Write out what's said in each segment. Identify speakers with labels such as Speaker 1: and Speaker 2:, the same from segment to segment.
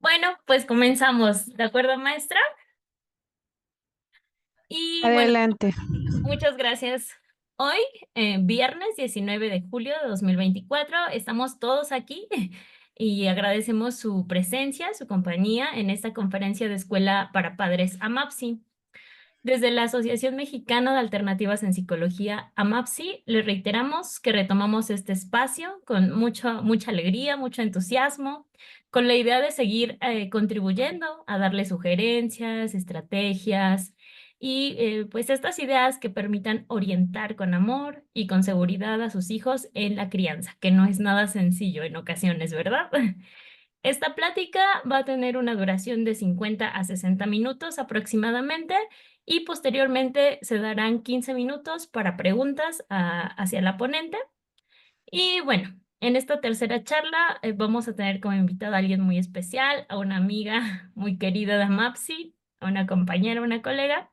Speaker 1: Bueno, pues comenzamos, ¿de acuerdo, maestra? Y bueno,
Speaker 2: Adelante.
Speaker 1: muchas gracias. Hoy, viernes 19 de julio de 2024, estamos todos aquí y agradecemos su presencia, su compañía en esta conferencia de Escuela para Padres AMAPSI. Desde la Asociación Mexicana de Alternativas en Psicología, AMAPSI, le reiteramos que retomamos este espacio con mucha alegría, mucho entusiasmo, con la idea de seguir contribuyendo a darle sugerencias, estrategias y pues estas ideas que permitan orientar con amor y con seguridad a sus hijos en la crianza, que no es nada sencillo en ocasiones, ¿verdad? Esta plática va a tener una duración de 50 a 60 minutos aproximadamente y posteriormente se darán 15 minutos para preguntas hacia la ponente. Y bueno, en esta tercera charla vamos a tener como invitada a alguien muy especial, a una amiga muy querida de MAPSI, a una compañera, una colega,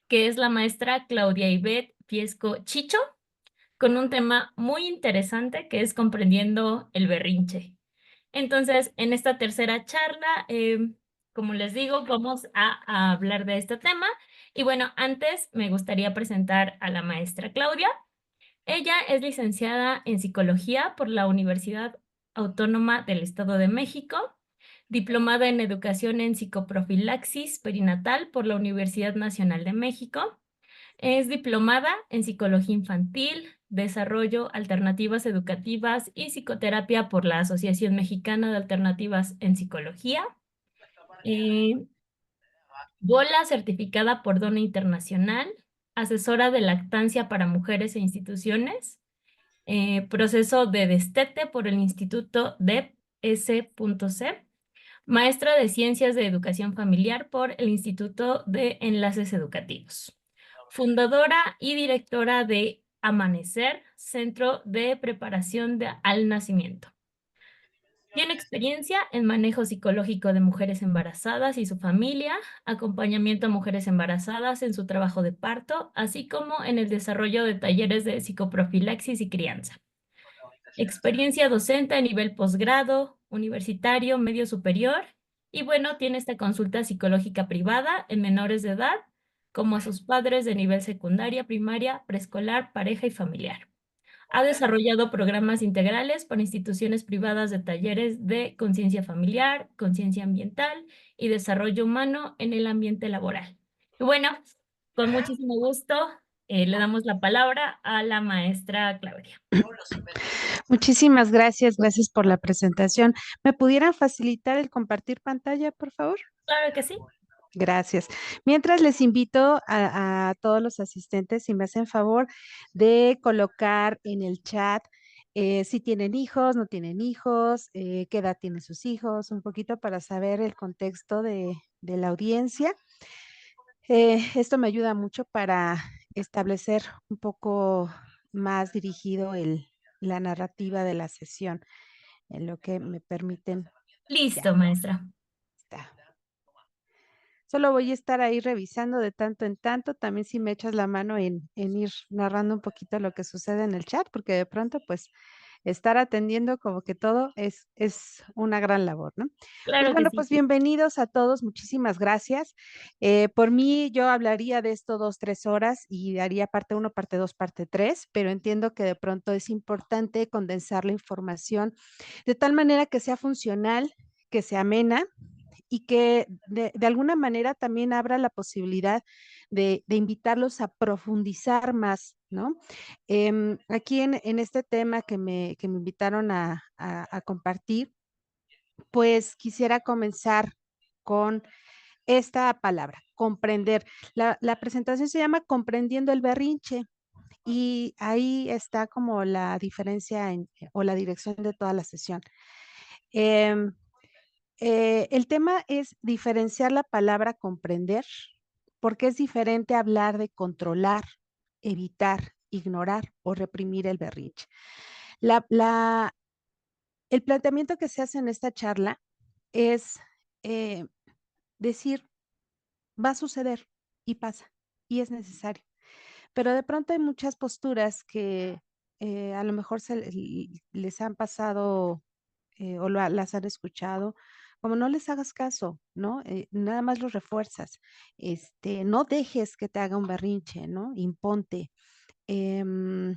Speaker 1: que es la maestra Claudia Ivette Fiesco Chicho, con un tema muy interesante que es comprendiendo el berrinche. Entonces, en esta tercera charla, como les digo, vamos a hablar de este tema. Y bueno, antes me gustaría presentar a la maestra Claudia. Ella es licenciada en psicología por la Universidad Autónoma del Estado de México, diplomada en educación en psicoprofilaxis perinatal por la Universidad Nacional de México. Es diplomada en psicología infantil, desarrollo, alternativas educativas y psicoterapia por la Asociación Mexicana de Alternativas en Psicología. Eh, Bola certificada por Dona Internacional, asesora de lactancia para mujeres e instituciones. Proceso de destete por el Instituto DEP-S.C. Maestra de Ciencias de Educación Familiar por el Instituto de Enlaces Educativos. Fundadora y directora de Amanecer, Centro de Preparación al Nacimiento. Tiene experiencia en manejo psicológico de mujeres embarazadas y su familia, acompañamiento a mujeres embarazadas en su trabajo de parto, así como en el desarrollo de talleres de psicoprofilaxis y crianza. Experiencia docente a nivel posgrado, universitario, medio superior. Y bueno, tiene esta consulta psicológica privada en menores de edad, como a sus padres de nivel secundaria, primaria, preescolar, pareja y familiar. Ha desarrollado programas integrales para instituciones privadas de talleres de conciencia familiar, conciencia ambiental y desarrollo humano en el ambiente laboral. Y bueno, con muchísimo gusto, le damos la palabra a la maestra Claudia.
Speaker 2: Muchísimas gracias, gracias por la presentación. ¿Me pudieran facilitar el compartir pantalla, por favor?
Speaker 1: Claro que sí.
Speaker 2: Gracias. Mientras les invito a todos los asistentes, si me hacen favor, de colocar en el chat si tienen hijos, no tienen hijos, qué edad tienen sus hijos, un poquito para saber el contexto de la audiencia. Esto me ayuda mucho para establecer un poco más dirigido la narrativa de la sesión, en lo que me permiten. Ya
Speaker 1: Listo, maestra.
Speaker 2: está. Solo voy a estar ahí revisando de tanto en tanto, también si me echas la mano en ir narrando un poquito lo que sucede en el chat, porque de pronto, pues, estar atendiendo como que todo es una gran labor, ¿no? Pues
Speaker 1: Claro que
Speaker 2: bueno,
Speaker 1: sí.
Speaker 2: pues bienvenidos a todos, muchísimas gracias. Por mí, yo hablaría de esto 2, 3 horas y haría parte uno, parte 2, parte 3, pero entiendo que de pronto es importante condensar la información de tal manera que sea funcional, que sea amena y que de alguna manera también abra la posibilidad de invitarlos a profundizar más, ¿no? Aquí en este tema que me invitaron a compartir, pues quisiera comenzar con esta palabra, comprender. La presentación se llama Comprendiendo el berrinche y ahí está como la diferencia o la dirección de toda la sesión. Em, el tema es diferenciar la palabra comprender, porque es diferente hablar de controlar, evitar, ignorar o reprimir el berrinche. La la el planteamiento que se hace en esta charla es, eh, decir: "Va a suceder y pasa, y es necesario". Pero de pronto hay muchas posturas que, a lo mejor les han pasado, o las han escuchado, como no les hagas caso, ¿no? Nada más los refuerzas. No dejes que te haga un berrinche, ¿no? Imponte. Em,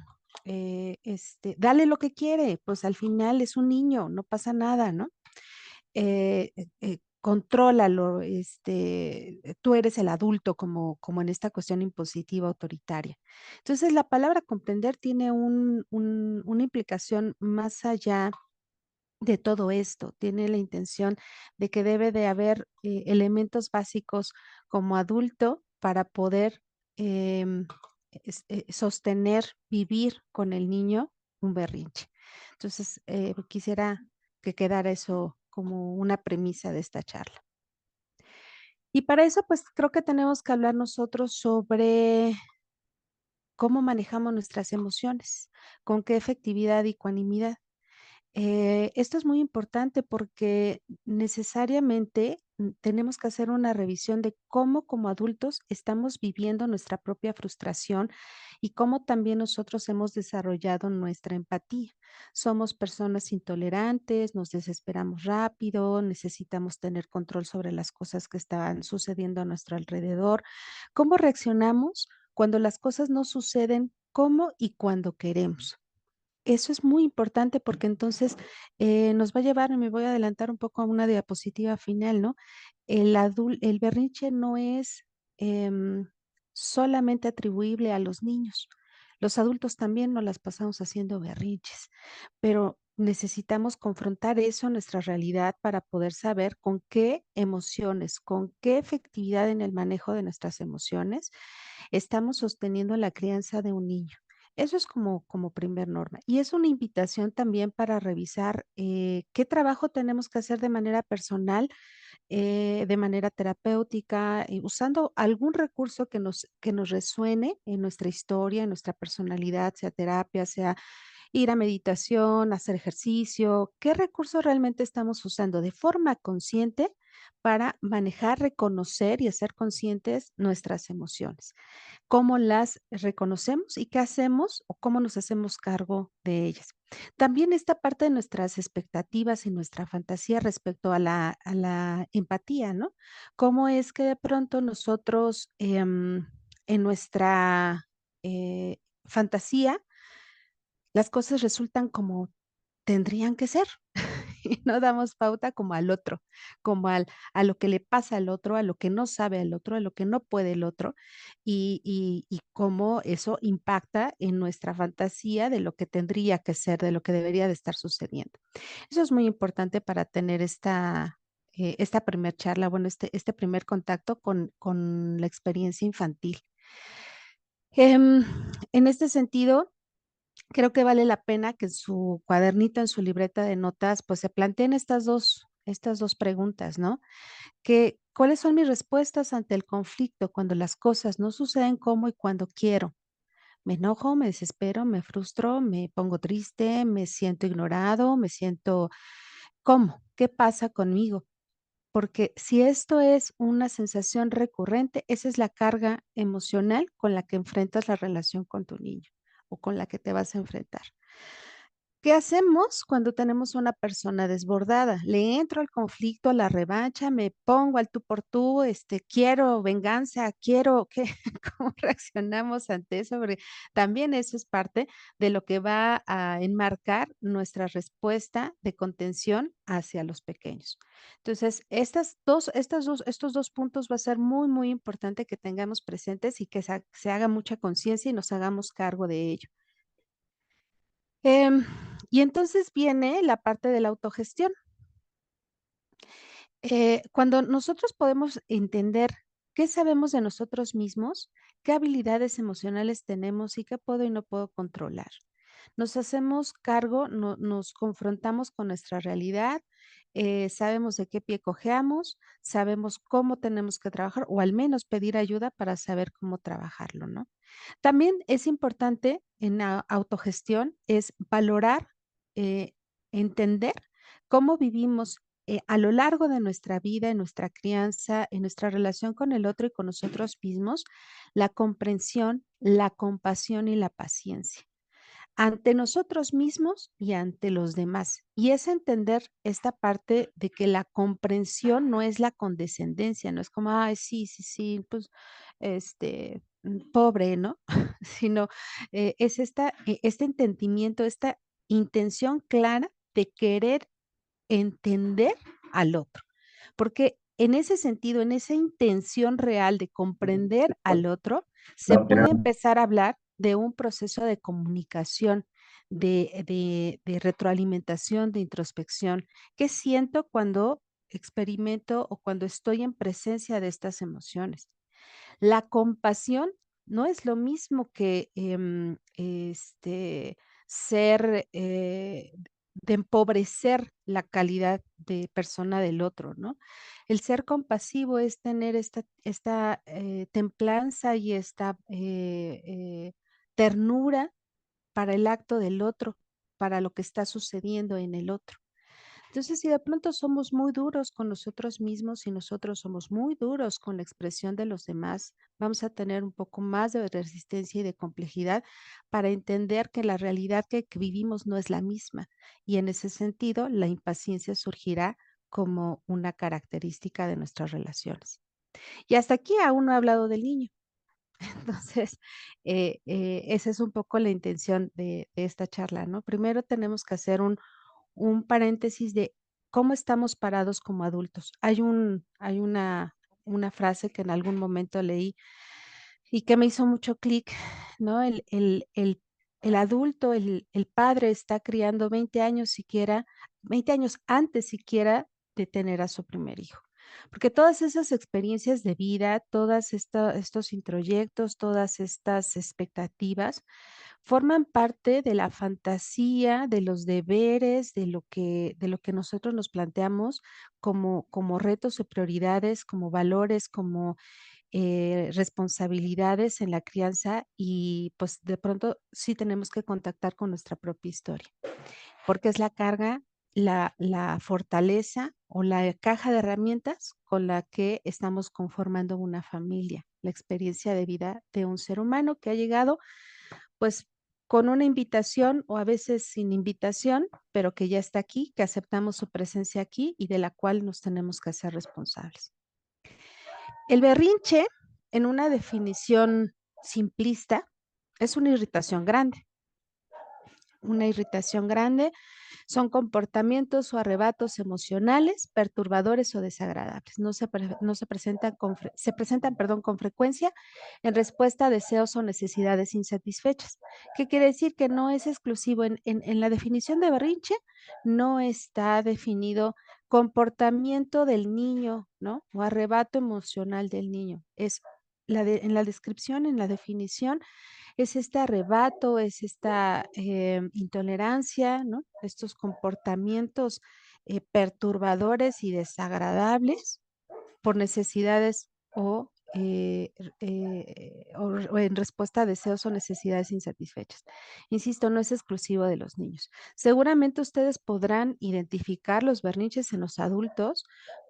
Speaker 2: Dale lo que quiere, pues al final es un niño, no pasa nada, ¿no? Contrólalo, tú eres el adulto como en esta cuestión impositiva, autoritaria. Entonces, la palabra comprender tiene una implicación más allá de todo esto, tiene la intención de que debe de haber, elementos básicos como adulto para poder, em, sostener, vivir con el niño un berrinche. Entonces, quisiera que quedara eso como una premisa de esta charla. Y para eso, pues, creo que tenemos que hablar nosotros sobre cómo manejamos nuestras emociones, con qué efectividad y cuanimidad. Esto es muy importante porque necesariamente tenemos que hacer una revisión de cómo como adultos estamos viviendo nuestra propia frustración y cómo también nosotros hemos desarrollado nuestra empatía. Somos personas intolerantes, nos desesperamos rápido, necesitamos tener control sobre las cosas que están sucediendo a nuestro alrededor. ¿Cómo reaccionamos cuando las cosas no suceden como y cuando queremos? Eso es muy importante porque entonces, nos va a llevar, y me voy a adelantar un poco a una diapositiva final, ¿no? El berrinche no es, solamente atribuible a los niños. Los adultos también nos las pasamos haciendo berrinches, pero necesitamos confrontar eso en nuestra realidad para poder saber con qué emociones, con qué efectividad en el manejo de nuestras emociones estamos sosteniendo la crianza de un niño. Eso es como primer norma. Y es una invitación también para revisar, qué trabajo tenemos que hacer de manera personal, de manera terapéutica, usando algún recurso que nos resuene en nuestra historia, en nuestra personalidad, sea terapia, sea ir a meditación, hacer ejercicio. ¿Qué recursos realmente estamos usando de forma consciente para manejar, reconocer y hacer conscientes nuestras emociones? ¿Cómo las reconocemos y qué hacemos o cómo nos hacemos cargo de ellas? También esta parte de nuestras expectativas y nuestra fantasía respecto a la empatía, ¿no? ¿Cómo es que de pronto nosotros, en nuestra, fantasía, las cosas resultan como tendrían que ser? Y no damos pauta como al otro, como a lo que le pasa al otro, a lo que no sabe el otro, a lo que no puede el otro, y cómo eso impacta en nuestra fantasía de lo que tendría que ser, de lo que debería de estar sucediendo. Eso es muy importante para tener esta primer charla, bueno, este primer contacto con la experiencia infantil. Em, en este sentido, creo que vale la pena que en su cuadernito, en su libreta de notas, pues, se planteen estas dos preguntas, ¿no? ¿Cuáles son mis respuestas ante el conflicto cuando las cosas no suceden como y cuando quiero? ¿Me enojo, me desespero, me frustro, me pongo triste, me siento ignorado, me siento? ¿Cómo? ¿Qué pasa conmigo? Porque si esto es una sensación recurrente, esa es la carga emocional con la que enfrentas la relación con tu niño o con la que te vas a enfrentar. ¿Qué hacemos cuando tenemos una persona desbordada? Le entro al conflicto, a la revancha, me pongo al tú por tú, quiero venganza, quiero ¿qué? ¿Cómo reaccionamos ante eso? Porque también eso es parte de lo que va a enmarcar nuestra respuesta de contención hacia los pequeños. Entonces, estos dos puntos va a ser muy, muy importante que tengamos presentes y que se haga mucha conciencia y nos hagamos cargo de ello. Em, y entonces viene la parte de la autogestión. Cuando nosotros podemos entender qué sabemos de nosotros mismos, qué habilidades emocionales tenemos y qué puedo y no puedo controlar. Nos hacemos cargo, nos confrontamos con nuestra realidad, sabemos de qué pie cojeamos, sabemos cómo tenemos que trabajar o al menos pedir ayuda para saber cómo trabajarlo, ¿no? También es importante en la autogestión es valorar, eh, entender cómo vivimos, a lo largo de nuestra vida, en nuestra crianza, en nuestra relación con el otro y con nosotros mismos, la comprensión, la compasión y la paciencia. ante nosotros mismos y ante los demás. Y es entender esta parte de que la comprensión no es la condescendencia, no es como, ay, sí, sí, sí, pues, pobre, ¿no? Sino, es este entendimiento, esta intención clara de querer entender al otro. Porque en ese sentido, en esa intención real de comprender al otro, se puede empezar a hablar de un proceso de comunicación, de retroalimentación, de introspección. ¿Qué siento cuando experimento o cuando estoy en presencia de estas emociones? La compasión no es lo mismo que, ser, de empobrecer la calidad de persona del otro, ¿no? El ser compasivo es tener esta templanza y esta, ternura para el acto del otro, para lo que está sucediendo en el otro. Entonces, si de pronto somos muy duros con nosotros mismos y nosotros somos muy duros con la expresión de los demás, vamos a tener un poco más de resistencia y de complejidad para entender que la realidad que vivimos no es la misma. Y en ese sentido, la impaciencia surgirá como una característica de nuestras relaciones. Y hasta aquí aún no he hablado del niño. Entonces, esa es un poco la intención de esta charla, ¿no? Primero tenemos que hacer un paréntesis de cómo estamos parados como adultos. Hay una frase que en algún momento leí y que me hizo mucho clic, ¿no? El adulto, el padre está criando 20 años siquiera, 20 años antes siquiera de tener a su primer hijo. Porque todas esas experiencias de vida, todas estos introyectos, todas estas expectativas forman parte de la fantasía, de los deberes, de lo que nosotros nos planteamos como retos y prioridades, como valores, como, responsabilidades en la crianza y, pues, de pronto sí tenemos que contactar con nuestra propia historia, porque es la carga, la fortaleza o la caja de herramientas con la que estamos conformando una familia, la experiencia de vida de un ser humano que ha llegado pues, con una invitación o a veces sin invitación, pero que ya está aquí, que aceptamos su presencia aquí y de la cual nos tenemos que hacer responsables. El berrinche, en una definición simplista, es una irritación grande son comportamientos o arrebatos emocionales perturbadores o desagradables. No se presentan se presentan, perdón, con frecuencia en respuesta a deseos o necesidades insatisfechas. ¿Qué quiere decir? Que no es exclusivo en la definición de berrinche, no está definido comportamiento del niño, ¿no? O arrebato emocional del niño. Es en la descripción, en la definición, es este arrebato, es esta, intolerancia, ¿no? Estos comportamientos, perturbadores y desagradables por necesidades o en respuesta a deseos o necesidades insatisfechas. Insisto, no es exclusivo de los niños. Seguramente ustedes podrán identificar los berrinches en los adultos,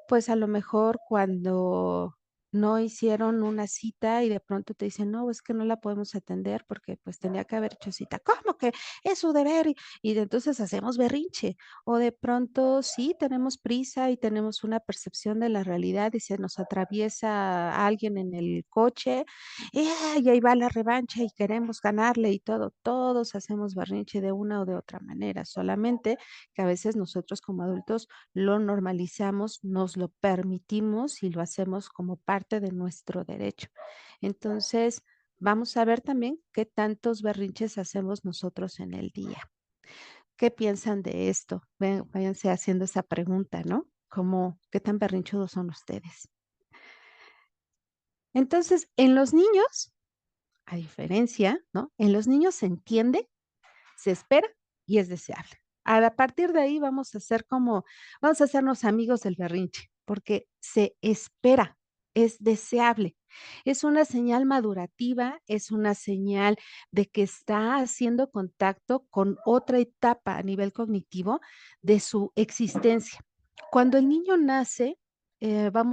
Speaker 2: pues, a lo mejor cuando no hicieron una cita y de pronto te dicen: "No, es que no la podemos atender porque, pues, tenía que haber hecho cita". ¿Cómo que? Es su deber, y de entonces hacemos berrinche. O de pronto sí tenemos prisa y tenemos una percepción de la realidad y se nos atraviesa alguien en el coche, y ahí va la revancha y queremos ganarle y todo. Todos hacemos berrinche de una o de otra manera, solamente que a veces nosotros como adultos lo normalizamos, nos lo permitimos y lo hacemos como parte de nuestro derecho. Entonces, vamos a ver también qué tantos berrinches hacemos nosotros en el día. ¿Qué piensan de esto? Váyanse haciendo esa pregunta, ¿no? ¿Cómo qué tan berrinchudos son ustedes? Entonces, en los niños, a diferencia, ¿no? En los niños se entiende, se espera y es deseable. A partir de ahí vamos a hacernos amigos del berrinche, porque se espera, es deseable. Es una señal madurativa, es una señal de que está haciendo contacto con otra etapa a nivel cognitivo de su existencia. Cuando el niño nace,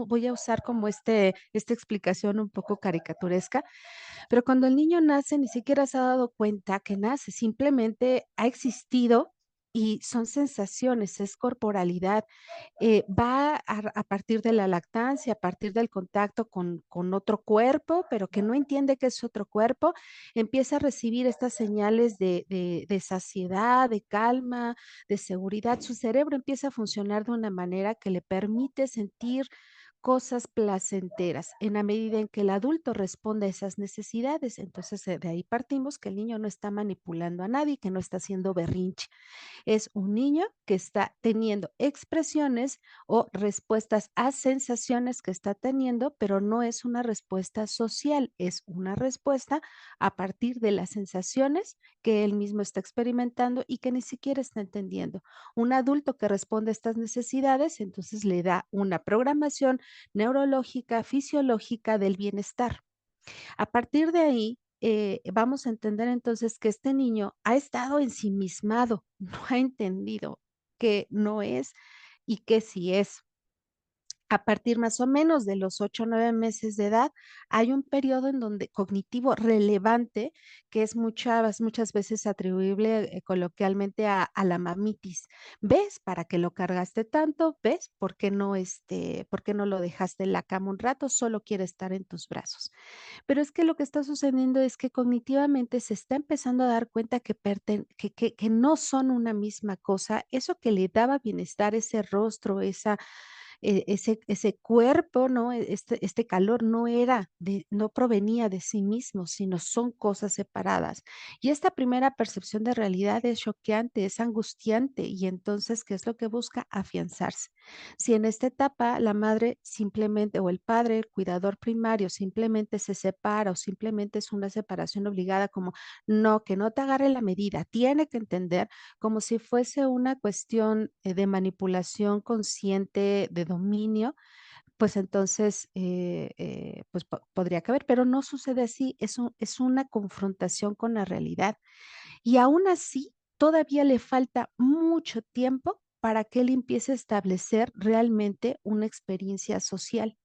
Speaker 2: voy a usar como esta explicación un poco caricaturesca, Pero cuando el niño nace, ni siquiera se ha dado cuenta que nace, simplemente ha existido y son sensaciones, es corporalidad. Va a partir de la lactancia, a partir del contacto con otro cuerpo, pero que no entiende que es otro cuerpo, empieza a recibir estas señales de saciedad, de calma, de seguridad. Su cerebro empieza a funcionar de una manera que le permite sentir cosas placenteras, en la medida en que el adulto responde a esas necesidades. Entonces, de ahí partimos que el niño no está manipulando a nadie, que no está haciendo berrinche. Es un niño que está teniendo expresiones o respuestas a sensaciones que está teniendo, pero no es una respuesta social, es una respuesta a partir de las sensaciones que él mismo está experimentando y que ni siquiera está entendiendo. Un adulto que responde a estas necesidades, entonces le da una programación neurológica, fisiológica del bienestar. A partir de ahí, vamos a entender entonces que este niño ha estado ensimismado, no ha entendido que no es y que sí es. A partir más o menos de los 8 o 9 meses de edad, hay un periodo en donde cognitivo relevante, que es muchas veces atribuible, coloquialmente a la mamitis. ¿Ves para qué lo cargaste tanto? ¿Ves por qué no lo dejaste en la cama un rato? Solo quiere estar en tus brazos. Pero es que lo que está sucediendo es que cognitivamente se está empezando a dar cuenta que que no son una misma cosa. Eso que le daba bienestar, ese rostro, ese cuerpo, ¿no? Este calor no provenía de sí mismo, sino son cosas separadas. Y esta primera percepción de realidad es choqueante, es angustiante, y entonces, ¿qué es lo que busca? Afianzarse. Si en esta etapa la madre simplemente o el padre, el cuidador primario, simplemente se separa o simplemente es una separación obligada, como no, que no te agarre la medida, tiene que entender como si fuese una cuestión, de manipulación consciente, de dominio, pues entonces, pues podría caber, pero no sucede así, es una confrontación con la realidad. Y aún así, todavía le falta mucho tiempo para que él empiece a establecer realmente una experiencia social.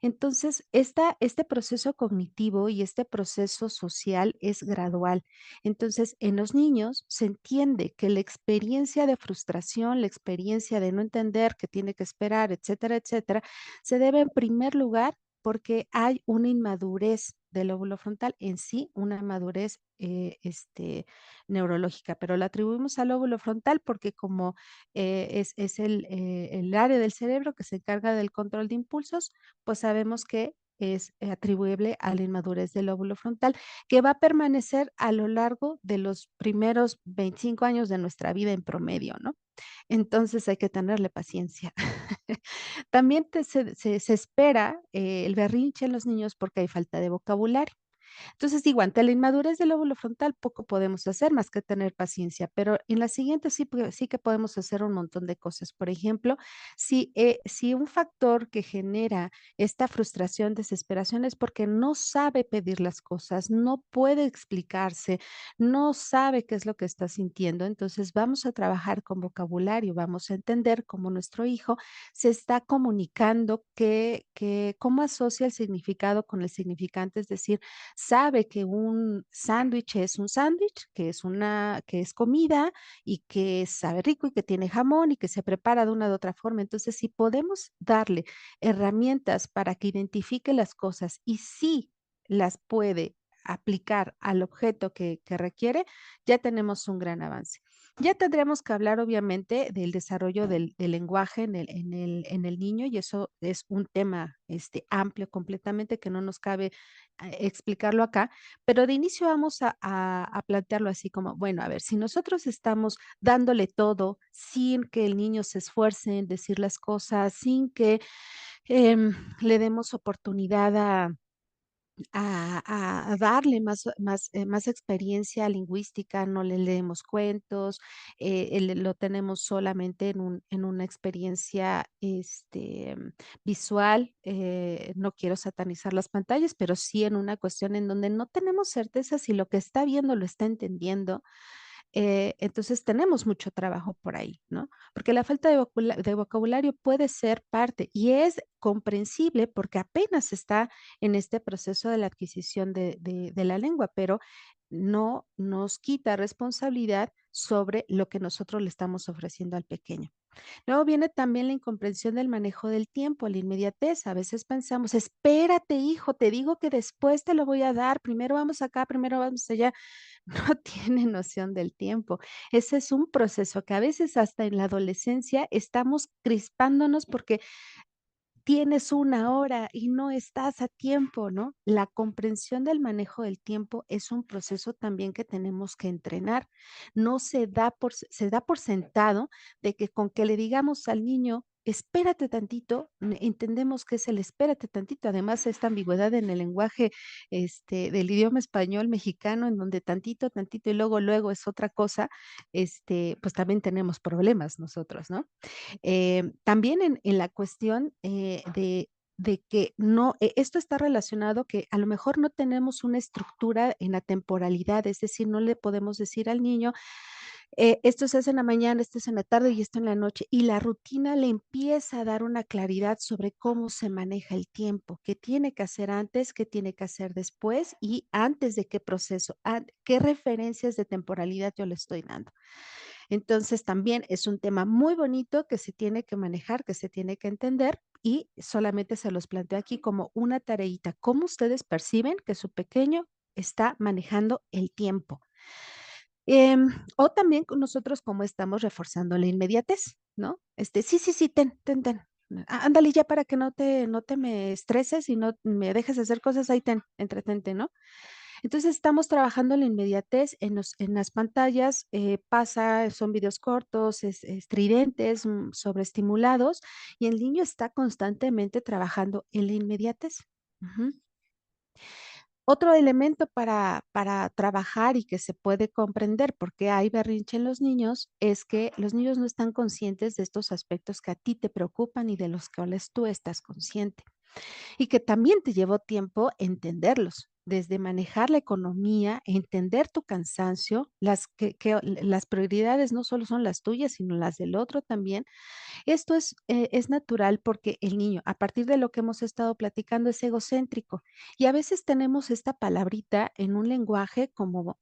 Speaker 2: Entonces, este proceso cognitivo y este proceso social es gradual. Entonces, en los niños se entiende que la experiencia de frustración, la experiencia de no entender que tiene que esperar, etcétera, etcétera, se debe en primer lugar porque hay una inmadurez del lóbulo frontal, en sí, una madurez neurológica, pero la atribuimos al lóbulo frontal porque como es el área del cerebro que se encarga del control de impulsos, pues sabemos que es atribuible a la inmadurez del lóbulo frontal, que va a permanecer a lo largo de los primeros 25 años de nuestra vida en promedio, ¿no? Entonces hay que tenerle paciencia. También se espera el berrinche en los niños porque hay falta de vocabulario. Entonces, digo, ante la inmadurez del lóbulo frontal, poco podemos hacer más que tener paciencia, pero en la siguiente sí que podemos hacer un montón de cosas. Por ejemplo, si un factor que genera esta frustración, desesperación, es porque no sabe pedir las cosas, no puede explicarse, no sabe qué es lo que está sintiendo, entonces vamos a trabajar con vocabulario, vamos a entender cómo nuestro hijo se está comunicando, cómo asocia el significado con el significante, es decir, sabe que un sándwich es un sándwich, que es comida y que sabe rico y que tiene jamón y que se prepara de una de otra forma. Entonces, si podemos darle herramientas para que identifique las cosas y sí las puede aplicar al objeto que requiere, ya tenemos un gran avance. Ya tendremos que hablar, obviamente, del desarrollo del lenguaje en el niño, y eso es un tema, amplio completamente que no nos cabe, explicarlo acá, pero de inicio vamos a plantearlo así como, bueno, a ver, si nosotros estamos dándole todo sin que el niño se esfuerce en decir las cosas, sin que, le demos oportunidad a darle más experiencia lingüística, no le leemos cuentos, lo tenemos solamente en una experiencia, visual, no quiero satanizar las pantallas, pero sí en una cuestión en donde no tenemos certeza si lo que está viendo lo está entendiendo. Entonces tenemos mucho trabajo por ahí, ¿no? Porque la falta de vocabulario puede ser parte y es comprensible porque apenas está en este proceso de la adquisición de la lengua, pero no nos quita responsabilidad sobre lo que nosotros le estamos ofreciendo al pequeño. Luego viene también la incomprensión del manejo del tiempo, la inmediatez. A veces pensamos, espérate, hijo, te digo que después te lo voy a dar, primero vamos acá, primero vamos allá. No tiene noción del tiempo. Ese es un proceso que a veces hasta en la adolescencia estamos crispándonos porque tienes una hora y no estás a tiempo, ¿no? La comprensión del manejo del tiempo es un proceso también que tenemos que entrenar. No se da por sentado de que con que le digamos al niño: "Espérate tantito", entendemos que es el espérate tantito. Además, esta ambigüedad en el lenguaje, del idioma español mexicano, en donde tantito, tantito y luego, luego es otra cosa, pues también tenemos problemas nosotros, ¿no? También en la cuestión, de que no esto está relacionado que a lo mejor no tenemos una estructura en la temporalidad, es decir, no le podemos decir al niño, esto se hace en la mañana, esto es en la tarde y esto en la noche, y la rutina le empieza a dar una claridad sobre cómo se maneja el tiempo, qué tiene que hacer antes, qué tiene que hacer después y antes de qué proceso, qué referencias de temporalidad yo le estoy dando. Entonces, también es un tema muy bonito que se tiene que manejar, que se tiene que entender y solamente se los planteo aquí como una tareita. ¿Cómo ustedes perciben que su pequeño está manejando el tiempo? O también con nosotros cómo estamos reforzando la inmediatez, ¿no? Sí, sí, sí, ten, ten, ten. Ándale ya para que no te me estreses y no me dejes hacer cosas, ahí ten, entretente, ¿no? Entonces, estamos trabajando la inmediatez en las pantallas, son videos cortos, estridentes, sobreestimulados, y el niño está constantemente trabajando en la inmediatez. Ujú. Otro elemento para trabajar y que se puede comprender por qué hay berrinche en los niños, es que los niños no están conscientes de estos aspectos que a ti te preocupan y de los cuales tú estás consciente. Y que también te llevó tiempo entenderlos, desde manejar la economía, entender tu cansancio, las prioridades no solo son las tuyas, sino las del otro también. Esto es natural porque el niño, a partir de lo que hemos estado platicando, es egocéntrico, y a veces tenemos esta palabrita en un lenguaje como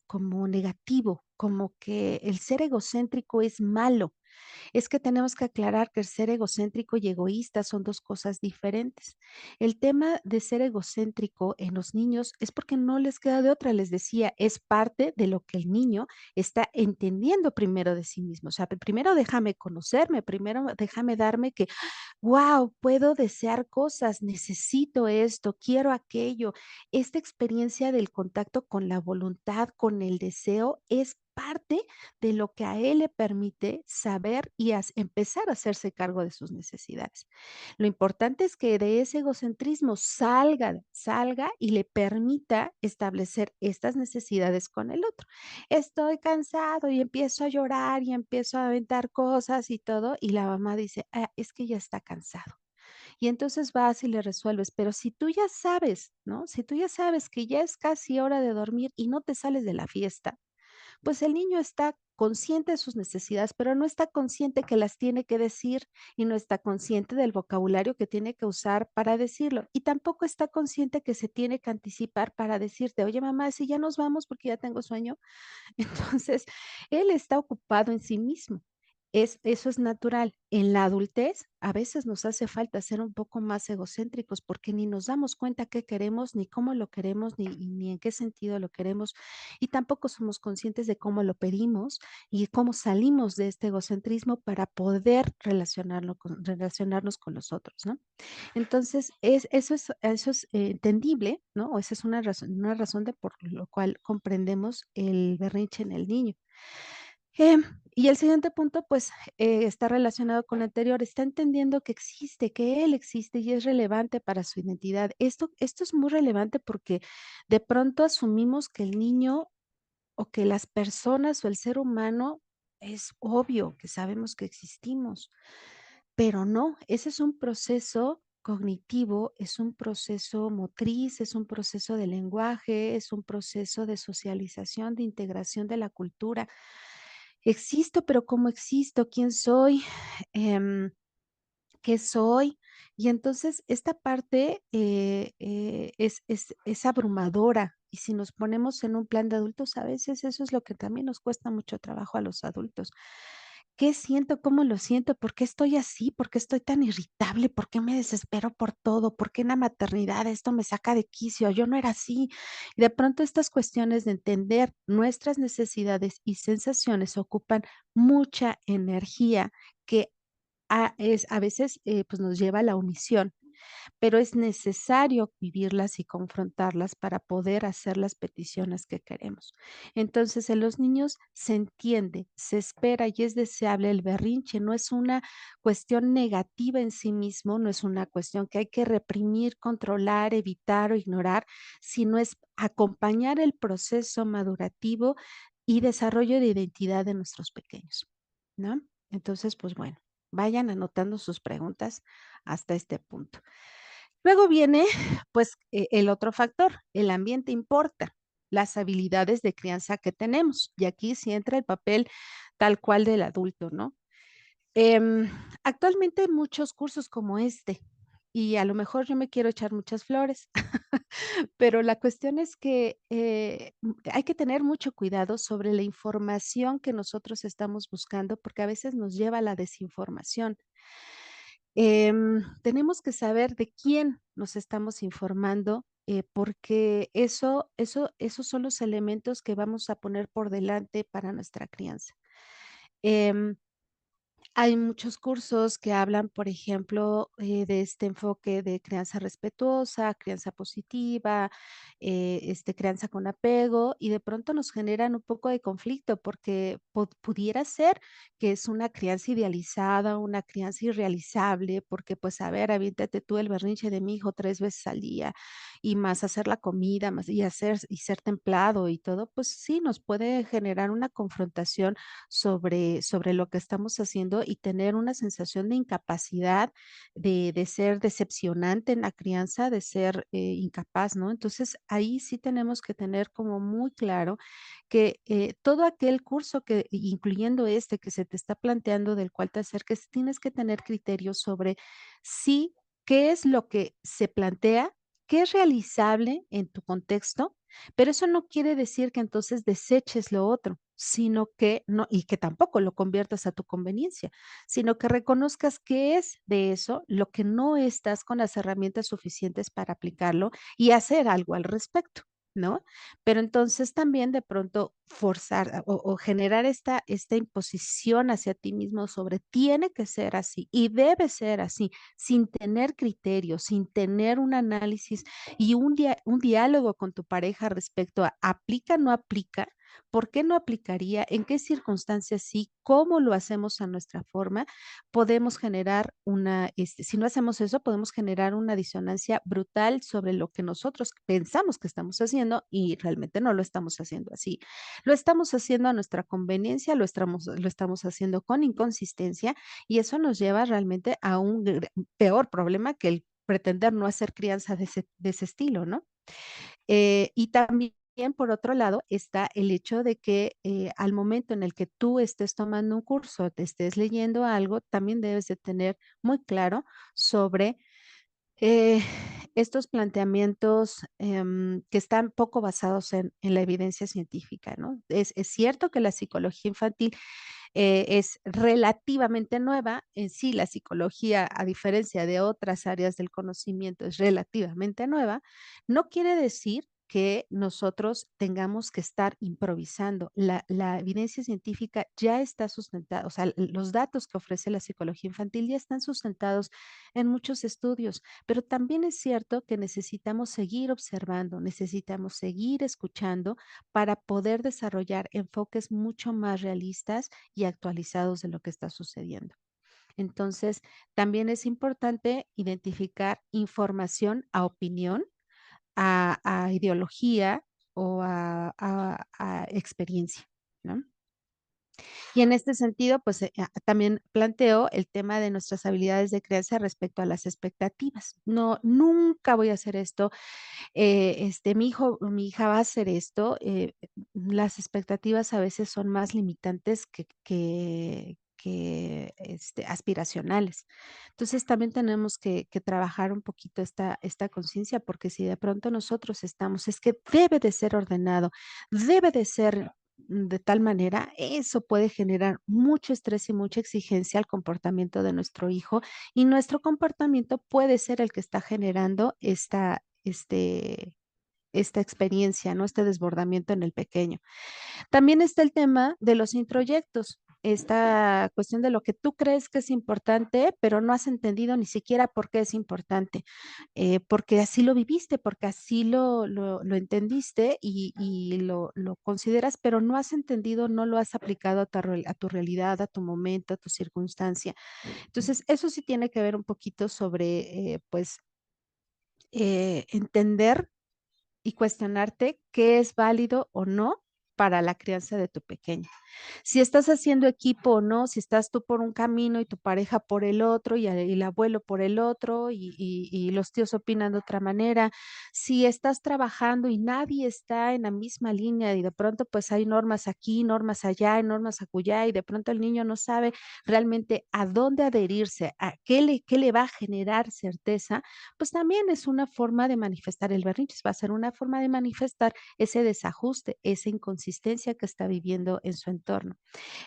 Speaker 2: negativo, como que el ser egocéntrico es malo. Es que tenemos que aclarar que el ser egocéntrico y egoísta son 2 cosas diferentes. El tema de ser egocéntrico en los niños es porque no les queda de otra, les decía, es parte de lo que el niño está entendiendo primero de sí mismo. O sea, primero déjame conocerme, primero déjame darme que, guau, puedo desear cosas, necesito esto, quiero aquello. Esta experiencia del contacto con la voluntad, con el deseo, es parte de lo que a él le permite saber y empezar a hacerse cargo de sus necesidades. Lo importante es que de ese egocentrismo salga y le permita establecer estas necesidades con el otro. Estoy cansado y empiezo a llorar y empiezo a aventar cosas y todo, y la mamá dice: "Ah, es que ya está cansado". Y entonces vas y le resuelves, pero si tú ya sabes, ¿no? Si tú ya sabes que ya es casi hora de dormir y no te sales de la fiesta, pues el niño está consciente de sus necesidades, pero no está consciente que las tiene que decir y no está consciente del vocabulario que tiene que usar para decirlo. Y tampoco está consciente que se tiene que anticipar para decirte, oye mamá, si ya nos vamos porque ya tengo sueño. Entonces, él está ocupado en sí mismo. Eso es natural. En la adultez, a veces nos hace falta ser un poco más egocéntricos porque ni nos damos cuenta qué queremos, ni cómo lo queremos, ni en qué sentido lo queremos, y tampoco somos conscientes de cómo lo pedimos y cómo salimos de este egocentrismo para poder relacionarnos con los otros, ¿no? Entonces, eso es entendible, ¿no? O esa es una razón de por lo cual comprendemos el berrinche en el niño. Y el siguiente punto, pues, está relacionado con lo anterior, está entendiendo que existe, que él existe y es relevante para su identidad. Esto es muy relevante porque de pronto asumimos que el niño o que las personas o el ser humano es obvio que sabemos que existimos. Pero no, ese es un proceso cognitivo, es un proceso motriz, es un proceso de lenguaje, es un proceso de socialización, de integración de la cultura. Existo, pero ¿cómo existo? ¿Quién soy? Em, ¿Qué soy? Y entonces esta parte, es abrumadora, y si nos ponemos en un plan de adultos, a veces eso es lo que también nos cuesta mucho trabajo a los adultos. ¿Qué siento? ¿Cómo lo siento? ¿Por qué estoy así? ¿Por qué estoy tan irritable? ¿Por qué me desespero por todo? ¿Por qué en la maternidad esto me saca de quicio? Yo no era así. Y de pronto estas cuestiones de entender nuestras necesidades y sensaciones ocupan mucha energía que a veces, pues, nos lleva a la omisión, pero es necesario vivirlas y confrontarlas para poder hacer las peticiones que queremos. Entonces, en los niños se entiende, se espera y es deseable el berrinche, no es una cuestión negativa en sí mismo, no es una cuestión que hay que reprimir, controlar, evitar o ignorar, sino es acompañar el proceso madurativo y desarrollo de identidad de nuestros pequeños, ¿no? Entonces, pues bueno, vayan anotando sus preguntas hasta este punto. Luego viene, pues, el otro factor, el ambiente importa, las habilidades de crianza que tenemos, y aquí sí entra el papel tal cual del adulto, ¿no? Em, Actualmente hay muchos cursos como este, y a lo mejor yo me quiero echar muchas flores, pero la cuestión es que, hay que tener mucho cuidado sobre la información que nosotros estamos buscando, porque a veces nos lleva a la desinformación. Tenemos que saber de quién nos estamos informando, porque esos son los elementos que vamos a poner por delante para nuestra crianza. Em, Hay muchos cursos que hablan, por ejemplo, de este enfoque de crianza respetuosa, crianza positiva, crianza con apego, y de pronto nos generan un poco de conflicto porque pudiera ser que es una crianza idealizada, una crianza irrealizable, porque pues a ver, aviéntate tú el berrinche de mi hijo 3 veces al día y más hacer la comida, más y hacer y ser templado y todo, pues sí, nos puede generar una confrontación sobre lo que estamos haciendo y tener una sensación de incapacidad, de ser decepcionante en la crianza, de ser, incapaz, ¿no? Entonces, ahí sí tenemos que tener como muy claro que, todo aquel curso que incluyendo este que se te está planteando, del cual te acerques, tienes que tener criterios sobre sí, qué es lo que se plantea, qué es realizable en tu contexto, pero eso no quiere decir que entonces deseches lo otro, sino que no y que tampoco lo conviertas a tu conveniencia, sino que reconozcas qué es de eso lo que no estás con las herramientas suficientes para aplicarlo y hacer algo al respecto, ¿no? Pero entonces también de pronto forzar o generar esta imposición hacia ti mismo sobre tiene que ser así y debe ser así, sin tener criterios, sin tener un análisis y un diálogo con tu pareja respecto a aplica, no aplica, por qué no aplicaría, en qué circunstancias sí, cómo lo hacemos a nuestra forma, podemos generar si no hacemos eso, podemos generar una disonancia brutal sobre lo que nosotros pensamos que estamos haciendo y realmente no lo estamos haciendo así. Lo estamos haciendo a nuestra conveniencia, lo estamos haciendo con inconsistencia y eso nos lleva realmente a un peor problema que el pretender no hacer crianza de ese estilo, ¿no? Y también, por otro lado, está el hecho de que, al momento en el que tú estés tomando un curso, te estés leyendo algo, también debes de tener muy claro sobre, eh, estos planteamientos, que están poco basados en la evidencia científica, ¿no? Es cierto que la psicología infantil es relativamente nueva. En sí, la psicología, a diferencia de otras áreas del conocimiento, es relativamente nueva. No quiere decir que nosotros tengamos que estar improvisando. La evidencia científica ya está sustentada, o sea, los datos que ofrece la psicología infantil ya están sustentados en muchos estudios, pero también es cierto que necesitamos seguir observando, necesitamos seguir escuchando para poder desarrollar enfoques mucho más realistas y actualizados de lo que está sucediendo. Entonces, también es importante identificar información a opinión, a ideología o a experiencia, ¿no? Y en este sentido, pues, también planteo el tema de nuestras habilidades de crianza respecto a las expectativas. No, nunca voy a hacer esto, mi hijo o mi hija va a hacer esto, las expectativas a veces son más limitantes que aspiracionales. Entonces, también tenemos que trabajar un poquito esta conciencia, porque si de pronto nosotros estamos, es que debe de ser ordenado, debe de ser de tal manera, eso puede generar mucho estrés y mucha exigencia al comportamiento de nuestro hijo, y nuestro comportamiento puede ser el que está generando esta experiencia, ¿no? Este desbordamiento en el pequeño. También está el tema de los introyectos, esta cuestión de lo que tú crees que es importante, pero no has entendido ni siquiera por qué es importante, porque así lo viviste, porque así lo entendiste y lo consideras, pero no has entendido, no lo has aplicado a tu realidad, a tu momento, a tu circunstancia. Entonces, eso sí tiene que ver un poquito sobre, pues, entender y cuestionarte qué es válido o no para la crianza de tu pequeño. Si estás haciendo equipo o no, si estás tú por un camino y tu pareja por el otro y el abuelo por el otro y los tíos opinan de otra manera, si estás trabajando y nadie está en la misma línea y de pronto pues hay normas aquí, normas allá, hay normas acullá y de pronto el niño no sabe realmente a dónde adherirse, a qué le va a generar certeza, pues también es una forma de manifestar el berrinche, va a ser una forma de manifestar ese desajuste, esa inconsistencia que está viviendo en su entorno.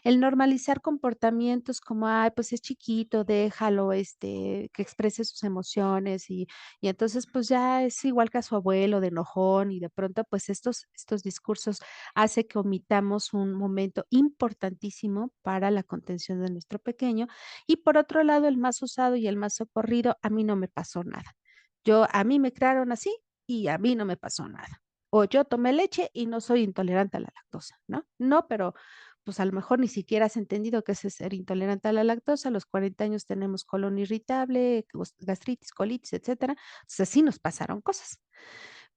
Speaker 2: El normalizar comportamientos como, ay, pues es chiquito, déjalo, que exprese sus emociones y entonces pues ya es igual que a su abuelo de enojón y de pronto pues estos discursos hace que omitamos un momento importantísimo para la contención de nuestro pequeño. Y por otro lado, el más usado y el más socorrido, a mí no me pasó nada. A mí me crearon así y a mí no me pasó nada. O yo tomé leche y no soy intolerante a la lactosa, ¿no? No, pero pues a lo mejor ni siquiera has entendido qué es ser intolerante a la lactosa. A los 40 años tenemos colon irritable, gastritis, colitis, etcétera. Entonces, así nos pasaron cosas.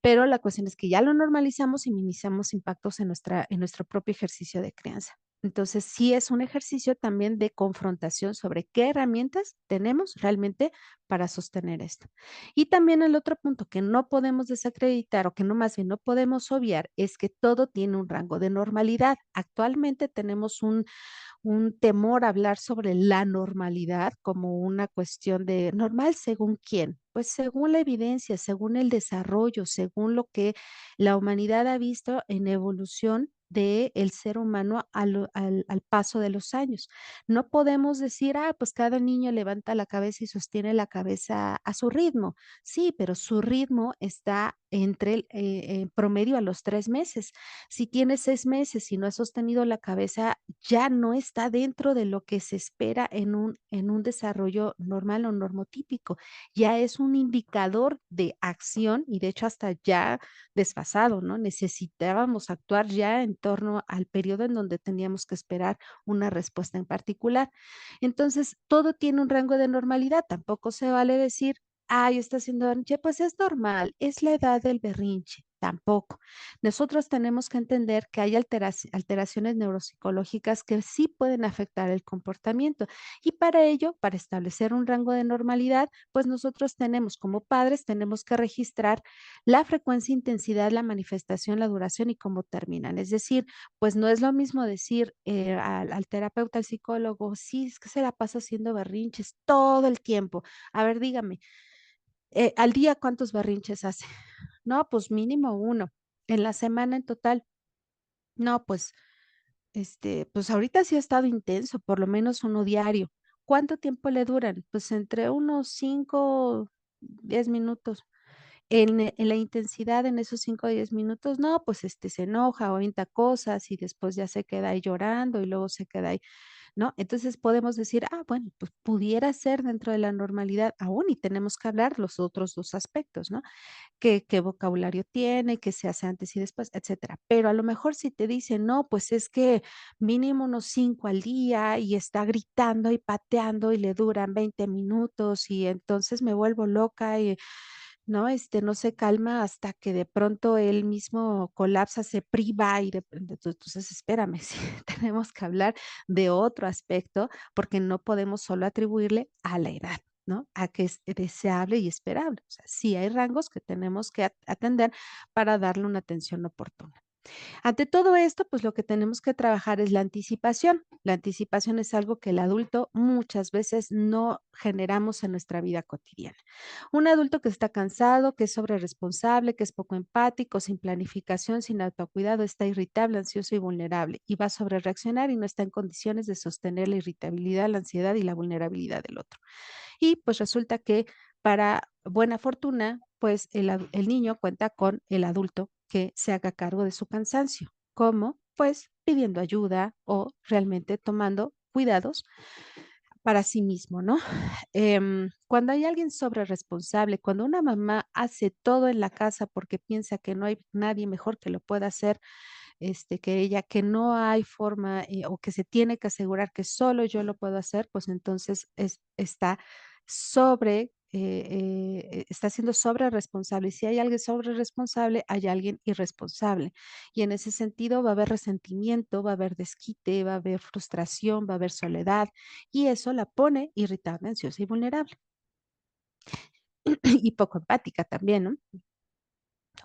Speaker 2: Pero la cuestión es que ya lo normalizamos y minimizamos impactos en nuestro propio ejercicio de crianza. Entonces, sí es un ejercicio también de confrontación sobre qué herramientas tenemos realmente para sostener esto. Y también el otro punto que no podemos desacreditar o que no más bien no podemos obviar es que todo tiene un rango de normalidad. Actualmente tenemos un temor a hablar sobre la normalidad como una cuestión de normal según quién. Pues según la evidencia, según el desarrollo, según lo que la humanidad ha visto en evolución del ser humano al paso de los años. No podemos decir, pues cada niño levanta la cabeza y sostiene la cabeza a su ritmo. Sí, pero su ritmo está en promedio a los 3 meses. Si tienes 6 meses y no has sostenido la cabeza, ya no está dentro de lo que se espera en un desarrollo normal o normotípico. Ya es un indicador de acción y de hecho hasta ya desfasado, ¿no? Necesitábamos actuar ya en torno al periodo en donde teníamos que esperar una respuesta en particular. Entonces, todo tiene un rango de normalidad. Tampoco se vale decir, ay, está haciendo berrinche, pues es normal, es la edad del berrinche. Tampoco. Nosotros tenemos que entender que hay alteraciones neuropsicológicas que sí pueden afectar el comportamiento y para ello, para establecer un rango de normalidad, pues nosotros tenemos como padres, tenemos que registrar la frecuencia, intensidad, la manifestación, la duración y cómo terminan. Es decir, pues no es lo mismo decir al terapeuta, al psicólogo, sí, es que se la pasa haciendo berrinches todo el tiempo. A ver, dígame, al día, ¿cuántos berrinches hace? No, pues mínimo uno. En la semana en total, no, pues ahorita sí ha estado intenso, por lo menos uno diario. ¿Cuánto tiempo le duran? Pues entre unos 5, 10 minutos. En la intensidad en esos 5 o 10 minutos, no, pues, se enoja o avienta cosas y después ya se queda ahí llorando y luego se queda ahí, ¿no? Entonces podemos decir, bueno, pues pudiera ser dentro de la normalidad aún y tenemos que hablar los otros 2 aspectos, ¿no? Qué vocabulario tiene, qué se hace antes y después, etcétera. Pero a lo mejor si te dicen: "No, pues es que mínimo unos 5 al día y está gritando y pateando y le duran 20 minutos y entonces me vuelvo loca", ¿no? No se calma hasta que de pronto él mismo colapsa, se priva y entonces espérame, sí, tenemos que hablar de otro aspecto, porque no podemos solo atribuirle a la edad, ¿no? A que es deseable y esperable. O sea, sí hay rangos que tenemos que atender para darle una atención oportuna. Ante todo esto, pues lo que tenemos que trabajar es la anticipación. La anticipación es algo que el adulto muchas veces no generamos en nuestra vida cotidiana. Un adulto que está cansado, que es sobreresponsable, que es poco empático, sin planificación, sin autocuidado, está irritable, ansioso y vulnerable y va a sobrereaccionar y no está en condiciones de sostener la irritabilidad, la ansiedad y la vulnerabilidad del otro. Y pues resulta que para buena fortuna, pues el niño cuenta con el adulto que se haga cargo de su cansancio. ¿Cómo? Pues pidiendo ayuda o realmente tomando cuidados para sí mismo, ¿no? Cuando hay alguien sobreresponsable, cuando una mamá hace todo en la casa porque piensa que no hay nadie mejor que lo pueda hacer, que ella, que no hay forma, o que se tiene que asegurar que solo yo lo puedo hacer, pues entonces está está siendo sobre responsable. Y si hay alguien sobre responsable, hay alguien irresponsable. Y en ese sentido va a haber resentimiento, va a haber desquite, va a haber frustración, va a haber soledad, y eso la pone irritable, ansiosa y vulnerable. Y poco empática también, ¿no?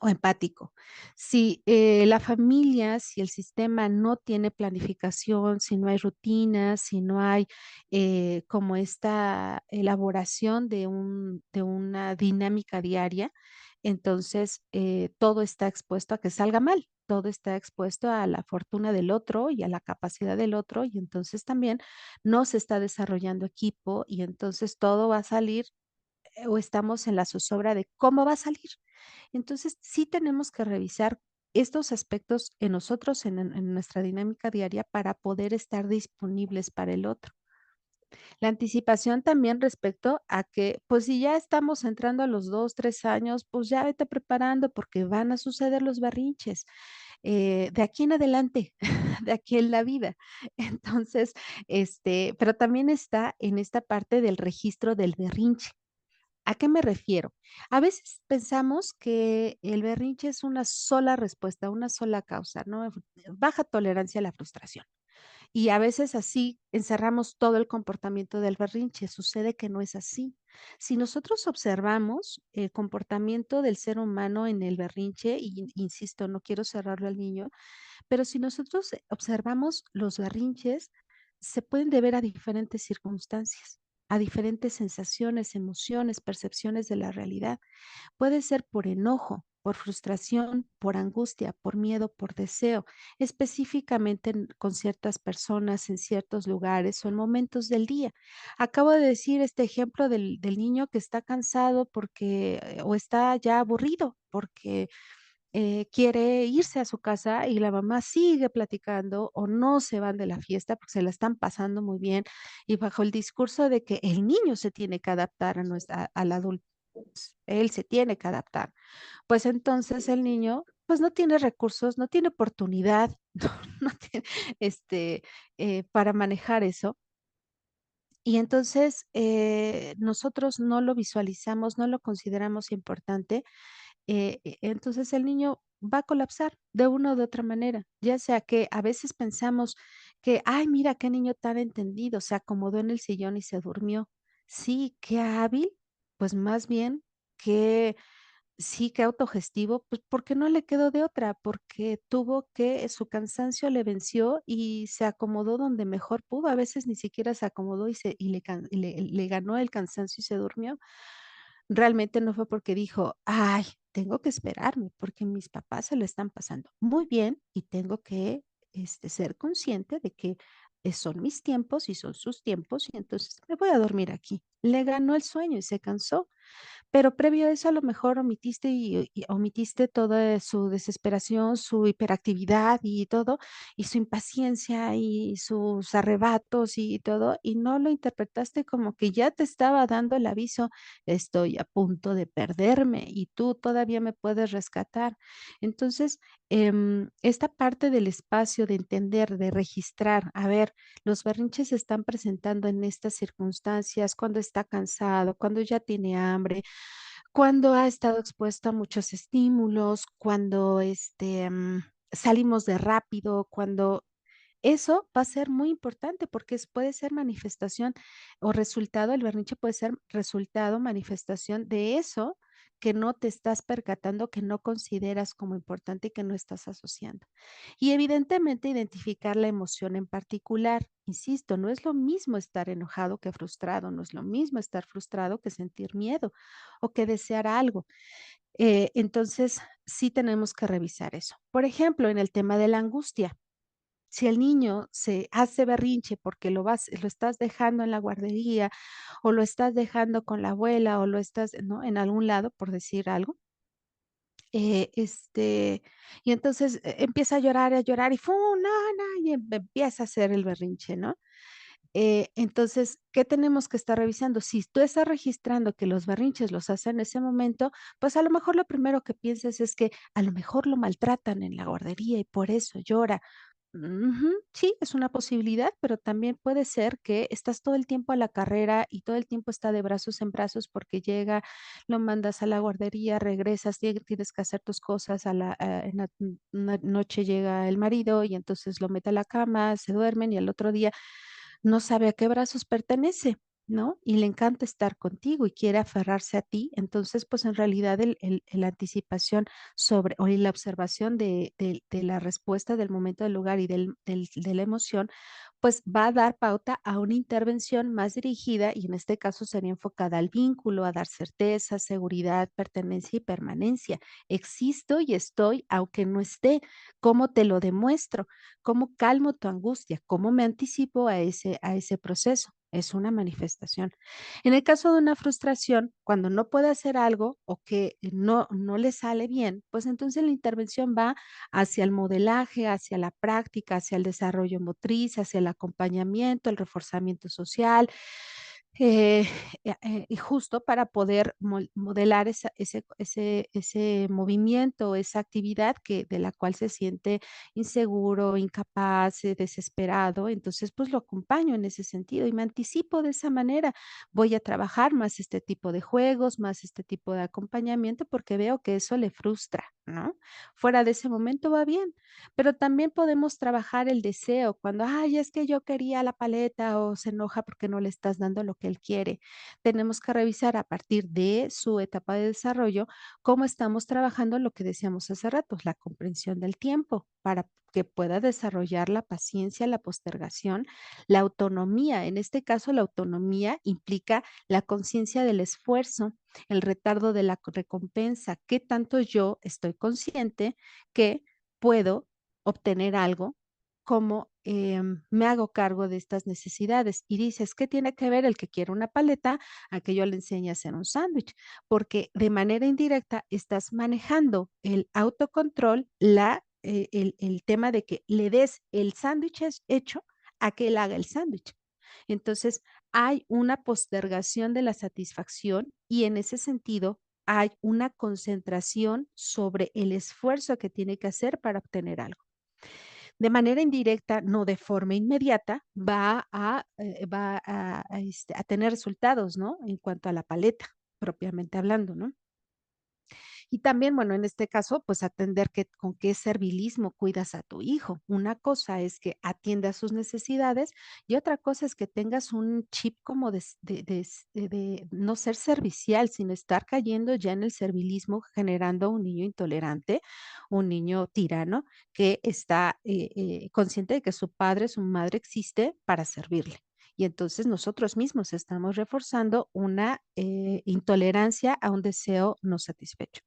Speaker 2: O empático. Si, la familia, si el sistema no tiene planificación, si no hay rutinas, si no hay, como esta elaboración de una dinámica diaria, entonces, todo está expuesto a que salga mal, todo está expuesto a la fortuna del otro y a la capacidad del otro, y entonces también no se está desarrollando equipo, y entonces todo va a salir, o estamos en la zozobra de cómo va a salir. Entonces, sí tenemos que revisar estos aspectos en nosotros, en nuestra dinámica diaria, para poder estar disponibles para el otro. La anticipación también respecto a que, pues, si ya estamos entrando a los 2, 3 años, pues, ya vete preparando, porque van a suceder los berrinches, de aquí en adelante, de aquí en la vida. Entonces, pero también está en esta parte del registro del berrinche. ¿A qué me refiero? A veces pensamos que el berrinche es una sola respuesta, una sola causa, ¿no? Baja tolerancia a la frustración. Y a veces así encerramos todo el comportamiento del berrinche. Sucede que no es así. Si nosotros observamos el comportamiento del ser humano en el berrinche, y insisto, no quiero cerrarlo al niño, pero si nosotros observamos los berrinches, se pueden deber a diferentes circunstancias, a diferentes sensaciones, emociones, percepciones de la realidad. Puede ser por enojo, por frustración, por angustia, por miedo, por deseo, específicamente con ciertas personas, en ciertos lugares o en momentos del día. Acabo de decir este ejemplo del niño que está cansado porque, o está ya aburrido porque quiere irse a su casa y la mamá sigue platicando o no se van de la fiesta porque se la están pasando muy bien y bajo el discurso de que el niño se tiene que adaptar al adulto, él se tiene que adaptar. Pues entonces el niño, pues no tiene recursos, no tiene oportunidad, no tiene, para manejar eso. Y entonces, nosotros no lo visualizamos, no lo consideramos importante, entonces el niño va a colapsar de una u de otra manera, ya sea que a veces pensamos que, ay, mira qué niño tan entendido, se acomodó en el sillón y se durmió. Sí, qué hábil, pues más bien que sí, qué autogestivo, pues porque no le quedó de otra, porque tuvo que su cansancio le venció y se acomodó donde mejor pudo. A veces ni siquiera se acomodó y le ganó el cansancio y se durmió. Realmente no fue porque dijo: "Ay, tengo que esperarme, porque mis papás se lo están pasando muy bien y tengo que, ser consciente de que, son mis tiempos y son sus tiempos, y entonces me voy a dormir aquí". Le ganó el sueño y se cansó. Pero previo a eso, a lo mejor y omitiste toda su desesperación, su hiperactividad y todo, y su impaciencia y sus arrebatos y todo, y no lo interpretaste como que ya te estaba dando el aviso: "Estoy a punto de perderme y tú todavía me puedes rescatar". Entonces, esta parte del espacio, de entender, de registrar, a ver, los berrinches se están presentando en estas circunstancias, cuando está cansado, cuando ya tiene hambre, cuando ha estado expuesto a muchos estímulos, cuando, salimos de rápido, cuando eso va a ser muy importante porque puede ser manifestación o resultado, el berrinche puede ser resultado, manifestación de eso que no te estás percatando, que no consideras como importante y que no estás asociando. Y evidentemente identificar la emoción en particular. Insisto, no es lo mismo estar enojado que frustrado, no es lo mismo estar frustrado que sentir miedo o que desear algo. Entonces, sí tenemos que revisar eso. Por ejemplo, en el tema de la angustia. Si el niño se hace berrinche porque lo estás dejando en la guardería, o lo estás dejando con la abuela, o lo estás, ¿no?, en algún lado, por decir algo, y entonces empieza a llorar y ¡fu! No, no, y empieza a hacer el berrinche, ¿no? Entonces, ¿qué tenemos que estar revisando? Si tú estás registrando que los berrinches los hace en ese momento, pues a lo mejor lo primero que piensas es que a lo mejor lo maltratan en la guardería y por eso llora. Ujú, sí, es una posibilidad, pero también puede ser que estás todo el tiempo a la carrera y todo el tiempo está de brazos en brazos porque llega, lo mandas a la guardería, regresas, tienes que hacer tus cosas en la una noche llega el marido y entonces lo mete a la cama, se duermen y al otro día no sabe a qué brazos pertenece, ¿no? Y le encanta estar contigo y quiere aferrarse a ti. Entonces, pues, en realidad la anticipación sobre o y la observación de la respuesta del momento, del lugar y de la emoción, pues, va a dar pauta a una intervención más dirigida, y en este caso sería enfocada al vínculo, a dar certeza, seguridad, pertenencia y permanencia. Existo y estoy, aunque no esté. ¿Cómo te lo demuestro? ¿Cómo calmo tu angustia? ¿Cómo me anticipo a ese proceso? Es una manifestación. En el caso de una frustración, cuando no puede hacer algo o que no le sale bien, pues entonces la intervención va hacia el modelaje, hacia la práctica, hacia el desarrollo motriz, hacia el acompañamiento, el reforzamiento social, eh, y justo para poder modelar ese movimiento, esa actividad de la cual se siente inseguro, incapaz, desesperado. Entonces, pues lo acompaño en ese sentido y me anticipo de esa manera. Voy a trabajar más este tipo de juegos, más este tipo de acompañamiento, porque veo que eso le frustra, ¿no? Fuera de ese momento va bien, pero también podemos trabajar el deseo cuando, ay, es que yo quería la paleta o se enoja porque no le estás dando lo que él quiere. Tenemos que revisar a partir de su etapa de desarrollo cómo estamos trabajando lo que decíamos hace rato, la comprensión del tiempo para que pueda desarrollar la paciencia, la postergación, la autonomía. En este caso, la autonomía implica la conciencia del esfuerzo, el retardo de la recompensa. ¿Qué tanto yo estoy consciente que puedo obtener algo? ¿Cómo me hago cargo de estas necesidades? Y dices, ¿qué tiene que ver el que quiere una paleta a que yo le enseñe a hacer un sándwich? Porque de manera indirecta estás manejando el autocontrol, el tema de que le des el sándwich hecho a que él haga el sándwich. Entonces, hay una postergación de la satisfacción y en ese sentido hay una concentración sobre el esfuerzo que tiene que hacer para obtener algo. De manera indirecta, no de forma inmediata, va a tener resultados, ¿no? En cuanto a la paleta, propiamente hablando, ¿no? Y también, bueno, en este caso, pues atender con qué servilismo cuidas a tu hijo. Una cosa es que atiendas sus necesidades y otra cosa es que tengas un chip como de no ser servicial, sino estar cayendo ya en el servilismo, generando un niño intolerante, un niño tirano que está consciente de que su padre, su madre existe para servirle. Y entonces nosotros mismos estamos reforzando una intolerancia a un deseo no satisfecho.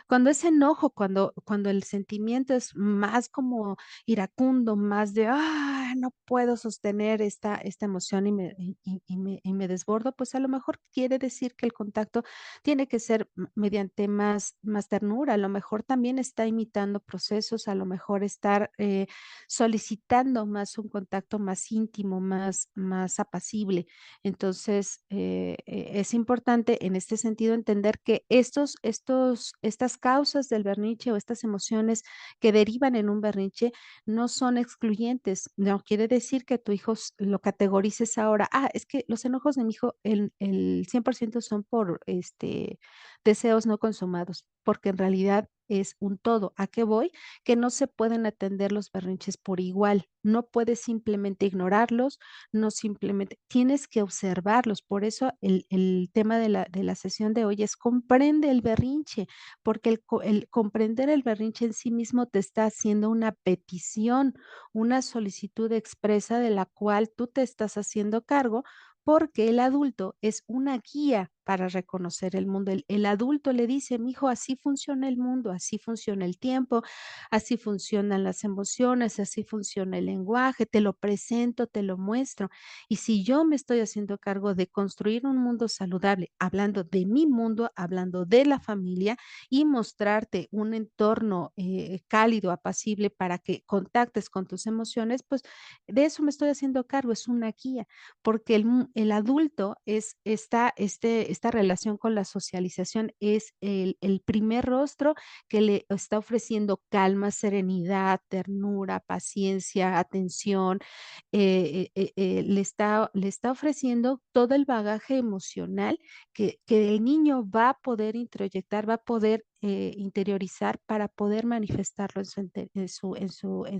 Speaker 2: Cuando es enojo, cuando el sentimiento es más como iracundo, más de: "Ah, no puedo sostener esta emoción y me desbordo", pues, a lo mejor quiere decir que el contacto tiene que ser mediante más ternura, a lo mejor también está imitando procesos, a lo mejor estar, solicitando más un contacto más íntimo, más apacible. Entonces, es importante en este sentido entender que estas causas del berrinche o estas emociones que derivan en un berrinche no son excluyentes, no quiere decir que tu hijo lo categorices ahora, es que los enojos de mi hijo, el 100% son por, deseos no consumados, porque en realidad es un todo. ¿A qué voy? Que no se pueden atender los berrinches por igual. No puedes simplemente ignorarlos, no simplemente tienes que observarlos. Por eso el tema de la sesión de hoy es comprende el berrinche, porque el comprender el berrinche en sí mismo te está haciendo una petición, una solicitud expresa de la cual tú te estás haciendo cargo, porque el adulto es una guía para reconocer el mundo. El adulto le dice: "Mijo, así funciona el mundo, así funciona el tiempo, así funcionan las emociones, así funciona el lenguaje, te lo presento, te lo muestro". Y si yo me estoy haciendo cargo de construir un mundo saludable, hablando de mi mundo, hablando de la familia, y mostrarte un entorno, cálido, apacible para que contactes con tus emociones, pues, de eso me estoy haciendo cargo, es una guía, porque el adulto es esta relación con la socialización es el primer rostro que le está ofreciendo calma, serenidad, ternura, paciencia, atención, le está ofreciendo todo el bagaje emocional que el niño va a poder introyectar, va a poder, interiorizar para poder manifestarlo en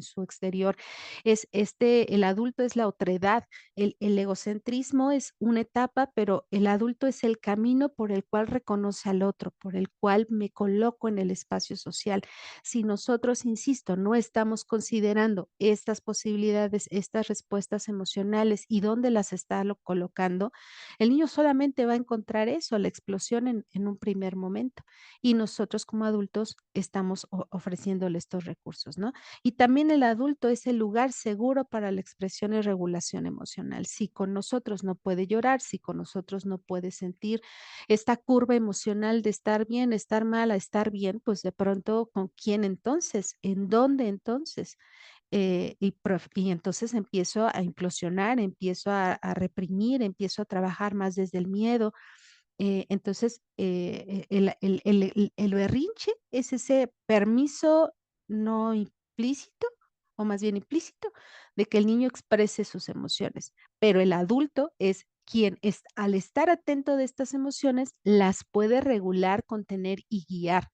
Speaker 2: su exterior. El adulto es la otredad, el egocentrismo es una etapa, pero el adulto es el camino por el cual reconoce al otro, por el cual me coloco en el espacio social. Si nosotros, insisto, no estamos considerando estas posibilidades, estas respuestas emocionales y dónde las está colocando, el niño solamente va a encontrar eso, la explosión en un primer momento. Y nosotros como adultos estamos ofreciéndole estos recursos, ¿no? Y también el adulto es el lugar seguro para la expresión y regulación emocional. Si con nosotros no puede llorar, si con nosotros no puede sentir esta curva emocional de estar bien, estar mal, a estar bien, pues de pronto, ¿con quién entonces? ¿En dónde entonces? Y entonces empiezo a implosionar, empiezo a reprimir, empiezo a trabajar más desde el miedo. Entonces, el berrinche es ese permiso no implícito, o más bien implícito, de que el niño exprese sus emociones, pero el adulto es quien al estar atento de estas emociones, las puede regular, contener y guiar.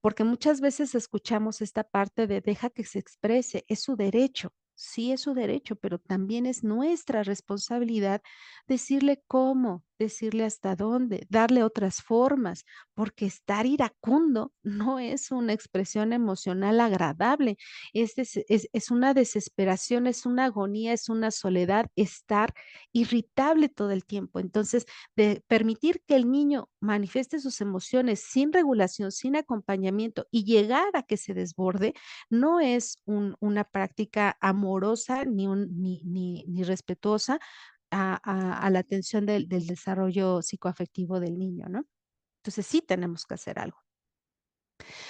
Speaker 2: Porque muchas veces escuchamos esta parte de deja que se exprese, es su derecho. Sí, es su derecho, pero también es nuestra responsabilidad decirle cómo, decirle hasta dónde, darle otras formas, porque estar iracundo no es una expresión emocional agradable, es una desesperación, es una agonía, es una soledad, estar irritable todo el tiempo. Entonces, de permitir que el niño manifieste sus emociones sin regulación, sin acompañamiento y llegar a que se desborde, no es una práctica amorosa ni respetuosa a la atención del desarrollo psicoafectivo del niño, ¿no? Entonces, sí tenemos que hacer algo.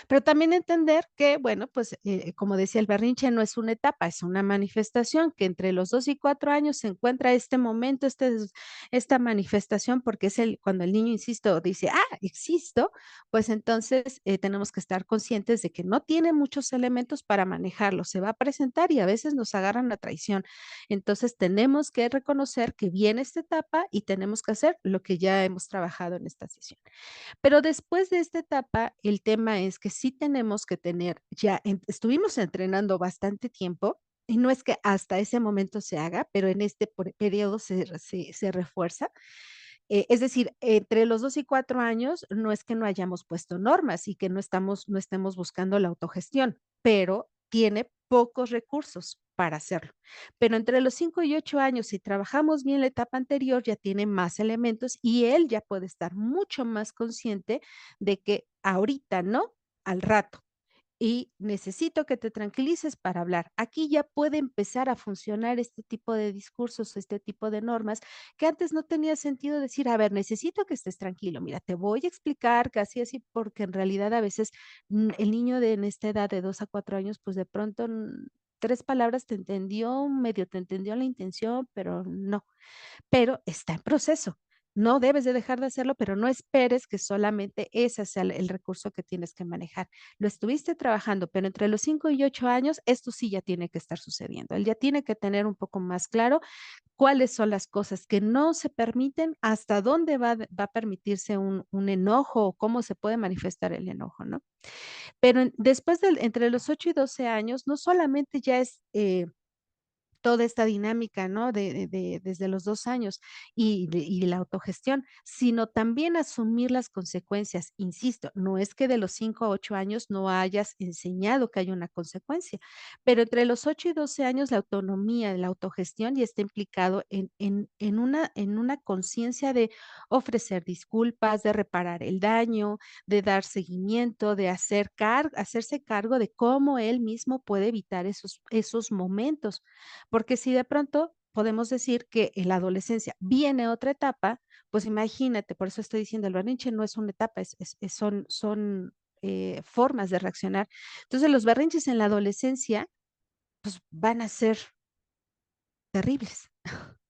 Speaker 2: Pero también entender que, bueno, pues, como decía, el berrinche no es una etapa, es una manifestación, que entre los 2 y 4 años se encuentra este momento, esta manifestación, porque es cuando el niño, insisto, dice: existo", pues entonces, tenemos que estar conscientes de que no tiene muchos elementos para manejarlo, se va a presentar y a veces nos agarran a traición. Entonces, tenemos que reconocer que viene esta etapa y tenemos que hacer lo que ya hemos trabajado en esta sesión. Pero después de esta etapa, el tema es que sí tenemos que tener ya estuvimos entrenando bastante tiempo, y no es que hasta ese momento se haga, pero en este periodo se refuerza. Es decir, entre los 2 y 4 años, no es que no hayamos puesto normas y que no estemos buscando la autogestión, pero tiene pocos recursos para hacerlo. Pero entre los 5 y 8 años, si trabajamos bien la etapa anterior, ya tiene más elementos y él ya puede estar mucho más consciente de que ahorita no, al rato. Y necesito que te tranquilices para hablar. Aquí ya puede empezar a funcionar este tipo de discursos, este tipo de normas que antes no tenía sentido decir, a ver, necesito que estés tranquilo. Mira, te voy a explicar casi así, porque en realidad a veces el niño en esta edad de 2 a 4 años, pues de pronto 3 palabras te entendió, medio te entendió la intención, pero no, pero está en proceso. No debes de dejar de hacerlo, pero no esperes que solamente ese sea el recurso que tienes que manejar. Lo estuviste trabajando, pero entre los 5 y 8 años, esto sí ya tiene que estar sucediendo. Él ya tiene que tener un poco más claro cuáles son las cosas que no se permiten, hasta dónde va a permitirse un enojo o cómo se puede manifestar el enojo, ¿no? Pero después del entre los 8 y 12 años, no solamente ya es, toda esta dinámica, ¿no? De desde los 2 años y la autogestión, sino también asumir las consecuencias. Insisto, no es que de los 5 a 8 años no hayas enseñado que hay una consecuencia, pero entre los 8 y 12 años la autonomía, la autogestión ya está implicado en una conciencia de ofrecer disculpas, de reparar el daño, de dar seguimiento, de hacerse cargo de cómo él mismo puede evitar esos momentos. Porque si de pronto podemos decir que en la adolescencia viene otra etapa, pues imagínate, por eso estoy diciendo, el berrinche no es una etapa, son formas de reaccionar. Entonces, los berrinches en la adolescencia, pues, van a ser terribles.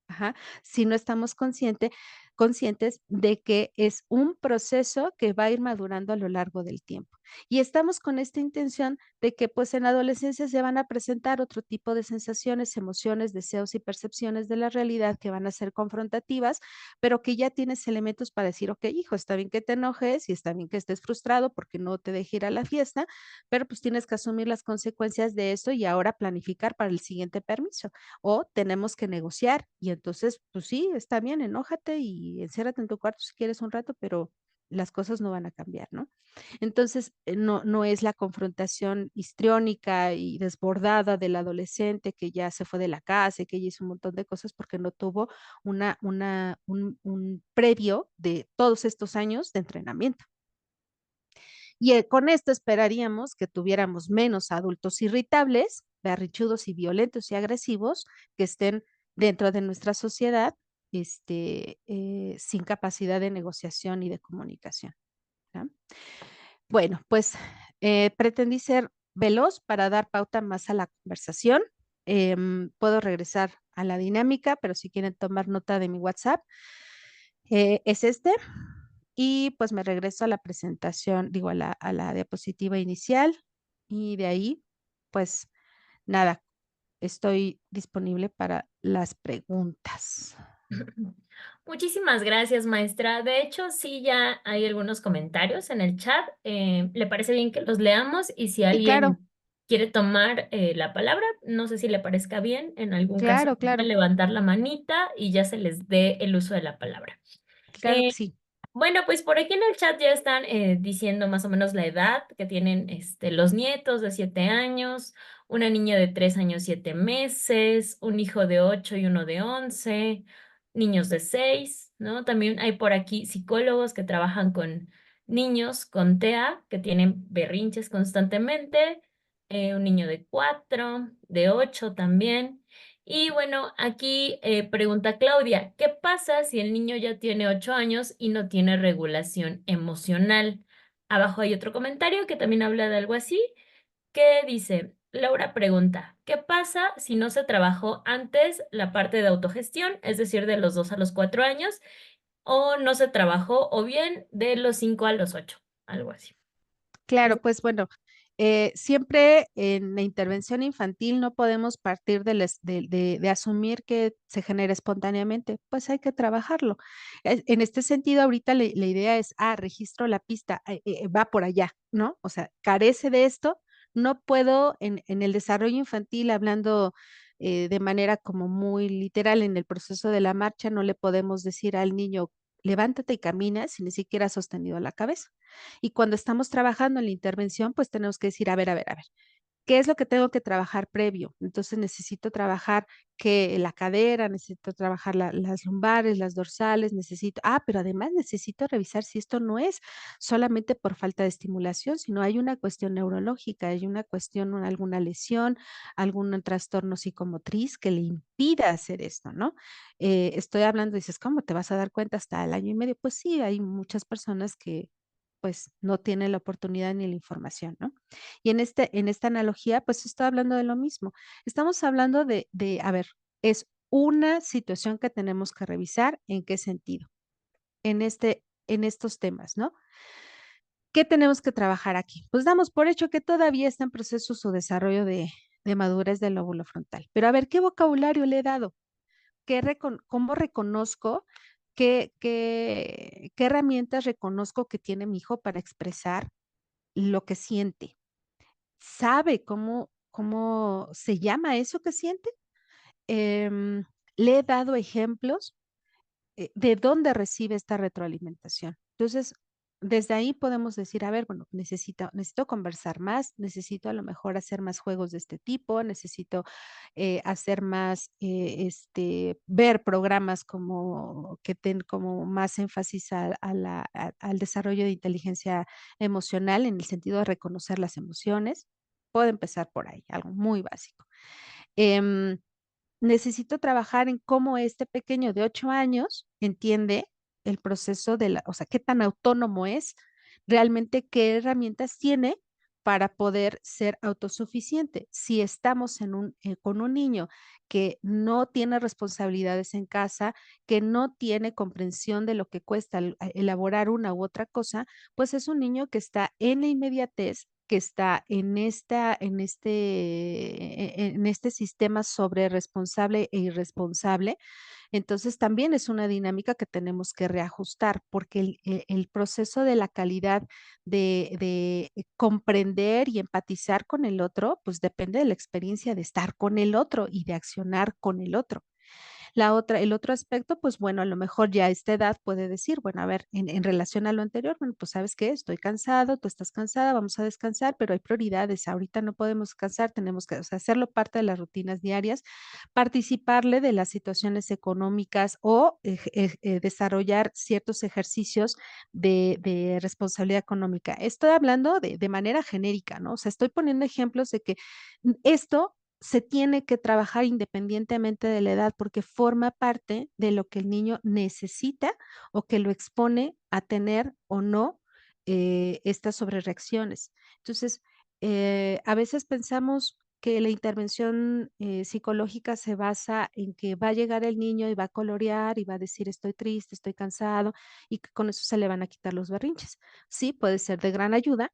Speaker 2: Ajá, si no estamos conscientes de que es un proceso que va a ir madurando a lo largo del tiempo. Y estamos con esta intención de que, pues, en la adolescencia se van a presentar otro tipo de sensaciones, emociones, deseos y percepciones de la realidad que van a ser confrontativas, pero que ya tienes elementos para decir: "Okey, hijo, está bien que te enojes y está bien que estés frustrado porque no te deje ir a la fiesta, pero, pues, tienes que asumir las consecuencias de eso y ahora planificar para el siguiente permiso". O tenemos que negociar y entonces, pues sí, está bien, enójate y enciérrate en tu cuarto si quieres un rato, pero las cosas no van a cambiar, ¿no? Entonces, no es la confrontación histriónica y desbordada del adolescente que ya se fue de la casa y que ya hizo un montón de cosas porque no tuvo un previo de todos estos años de entrenamiento. Y, con esto esperaríamos que tuviéramos menos adultos irritables, berrinchudos y violentos y agresivos que estén dentro de nuestra sociedad, sin capacidad de negociación y de comunicación, ¿no? Bueno, pues, pretendí ser veloz para dar pauta más a la conversación. Puedo regresar a la dinámica, pero si quieren tomar nota de mi WhatsApp, es este. Y, pues, me regreso a la presentación, digo, a la diapositiva inicial, y de ahí, pues, nada, estoy disponible para las preguntas.
Speaker 1: Muchísimas gracias, maestra. De hecho, sí, ya hay algunos comentarios en el chat. ¿Le parece bien que los leamos? Y si
Speaker 2: Sí, claro,
Speaker 1: alguien quiere tomar la palabra, no sé si le parezca bien, en algún caso
Speaker 2: claro,
Speaker 1: puede
Speaker 2: claro,
Speaker 1: levantar la manita y ya se les dé el uso de la palabra.
Speaker 2: claro
Speaker 1: Eh,
Speaker 2: que sí.
Speaker 1: bueno, pues por aquí en el chat ya están diciendo más o menos la edad que tienen los nietos de 7 años, una niña de 3 años 7 meses, un hijo de 8 y uno de 11, niños de 6, ¿no? También hay por aquí psicólogos que trabajan con niños con TEA que tienen berrinches constantemente, un niño de 4, de 8 también. Y bueno, aquí pregunta Claudia, ¿qué pasa si el niño ya tiene 8 años y no tiene regulación emocional? Abajo hay otro comentario que también habla de algo así, que dice, Laura pregunta, ¿qué pasa si no se trabajó antes la parte de autogestión, es decir, de los 2 a los 4 años, o no se trabajó, o bien de los 5 a los 8, algo así?
Speaker 2: Claro, pues bueno, siempre en la intervención infantil no podemos partir de asumir que se genera espontáneamente, pues hay que trabajarlo. En este sentido, ahorita la idea es, registro la pista, va por allá, ¿no? O sea, carece de esto, no puedo en el desarrollo infantil, hablando de manera como muy literal en el proceso de la marcha, no le podemos decir al niño, levántate y camina si ni siquiera has sostenido la cabeza. Y cuando estamos trabajando en la intervención, pues tenemos que decir, a ver, ¿qué es lo que tengo que trabajar previo? Entonces necesito trabajar que la cadera, necesito trabajar las lumbares, las dorsales, pero además necesito revisar si esto no es solamente por falta de estimulación, sino hay una cuestión neurológica, hay una cuestión, alguna lesión, algún trastorno psicomotriz que le impida hacer esto, ¿no? Estoy hablando, dices, ¿cómo te vas a dar cuenta hasta el año y medio? Pues sí, hay muchas personas que pues no tienen la oportunidad ni la información, ¿no? Y en esta analogía, pues estoy hablando de lo mismo. Estamos hablando a ver, es una situación que tenemos que revisar, ¿en qué sentido? en estos temas, ¿no? ¿Qué tenemos que trabajar aquí? Pues damos por hecho que todavía está en proceso su desarrollo de madurez del lóbulo frontal. Pero a ver, ¿qué vocabulario le he dado? ¿Cómo reconozco qué herramientas reconozco que tiene mi hijo para expresar lo que siente? ¿Sabe cómo se llama eso que siente? Em, ¿Le he dado ejemplos? ¿De dónde recibe esta retroalimentación? Entonces, desde ahí podemos decir, a ver, bueno, necesito conversar más, necesito a lo mejor hacer más juegos de este tipo, necesito hacer más, ver programas como que ten como más énfasis al desarrollo de inteligencia emocional en el sentido de reconocer las emociones. Puedo empezar por ahí, algo muy básico. Em, Necesito trabajar en cómo este pequeño de 8 años entiende el proceso de la o sea, qué tan autónomo es, realmente qué herramientas tiene para poder ser autosuficiente. Si estamos con un niño que no tiene responsabilidades en casa, que no tiene comprensión de lo que cuesta elaborar una u otra cosa, pues es un niño que está en la inmediatez, que está en este sistema sobre responsable e irresponsable. Entonces, también es una dinámica que tenemos que reajustar, porque el proceso de la calidad de comprender y empatizar con el otro, pues, depende de la experiencia de estar con el otro y de accionar con el otro. El otro aspecto, pues bueno, a lo mejor ya a esta edad puede decir, bueno, a ver, en relación a lo anterior, bueno, pues ¿sabes qué? Estoy cansado, tú estás cansada, vamos a descansar, pero hay prioridades. Ahorita no podemos descansar, tenemos que, o sea, hacerlo parte de las rutinas diarias, participarle de las situaciones económicas o desarrollar ciertos ejercicios de responsabilidad económica. Estoy hablando de manera genérica, ¿no? O sea, estoy poniendo ejemplos de que esto se tiene que trabajar independientemente de la edad, porque forma parte de lo que el niño necesita o que lo expone a tener o no, estas sobrereacciones. Entonces, a veces pensamos que la intervención, psicológica se basa en que va a llegar el niño y va a colorear y va a decir: "Estoy triste, estoy cansado", y que con eso se le van a quitar los berrinches. Sí, puede ser de gran ayuda,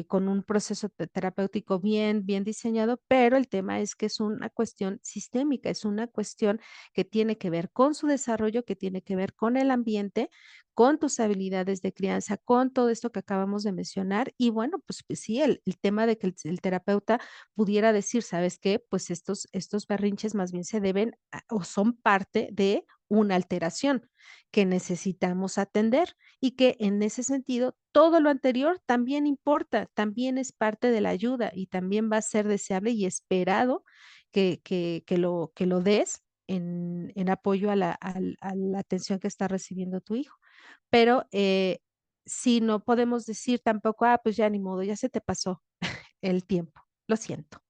Speaker 2: con un proceso terapéutico bien diseñado, pero el tema es que es una cuestión sistémica, es una cuestión que tiene que ver con su desarrollo, que tiene que ver con el ambiente, con tus habilidades de crianza, con todo esto que acabamos de mencionar. Y bueno, pues sí, el tema de que el terapeuta pudiera decir, ¿sabes qué? Pues estos berrinches más bien se deben o son parte de una alteración que necesitamos atender y que en ese sentido todo lo anterior también importa, también es parte de la ayuda y también va a ser deseable y esperado que lo des en apoyo a la atención que está recibiendo tu hijo. Pero, sí, no podemos decir tampoco: "Ah, pues ya ni modo, ya se te pasó el tiempo, lo siento".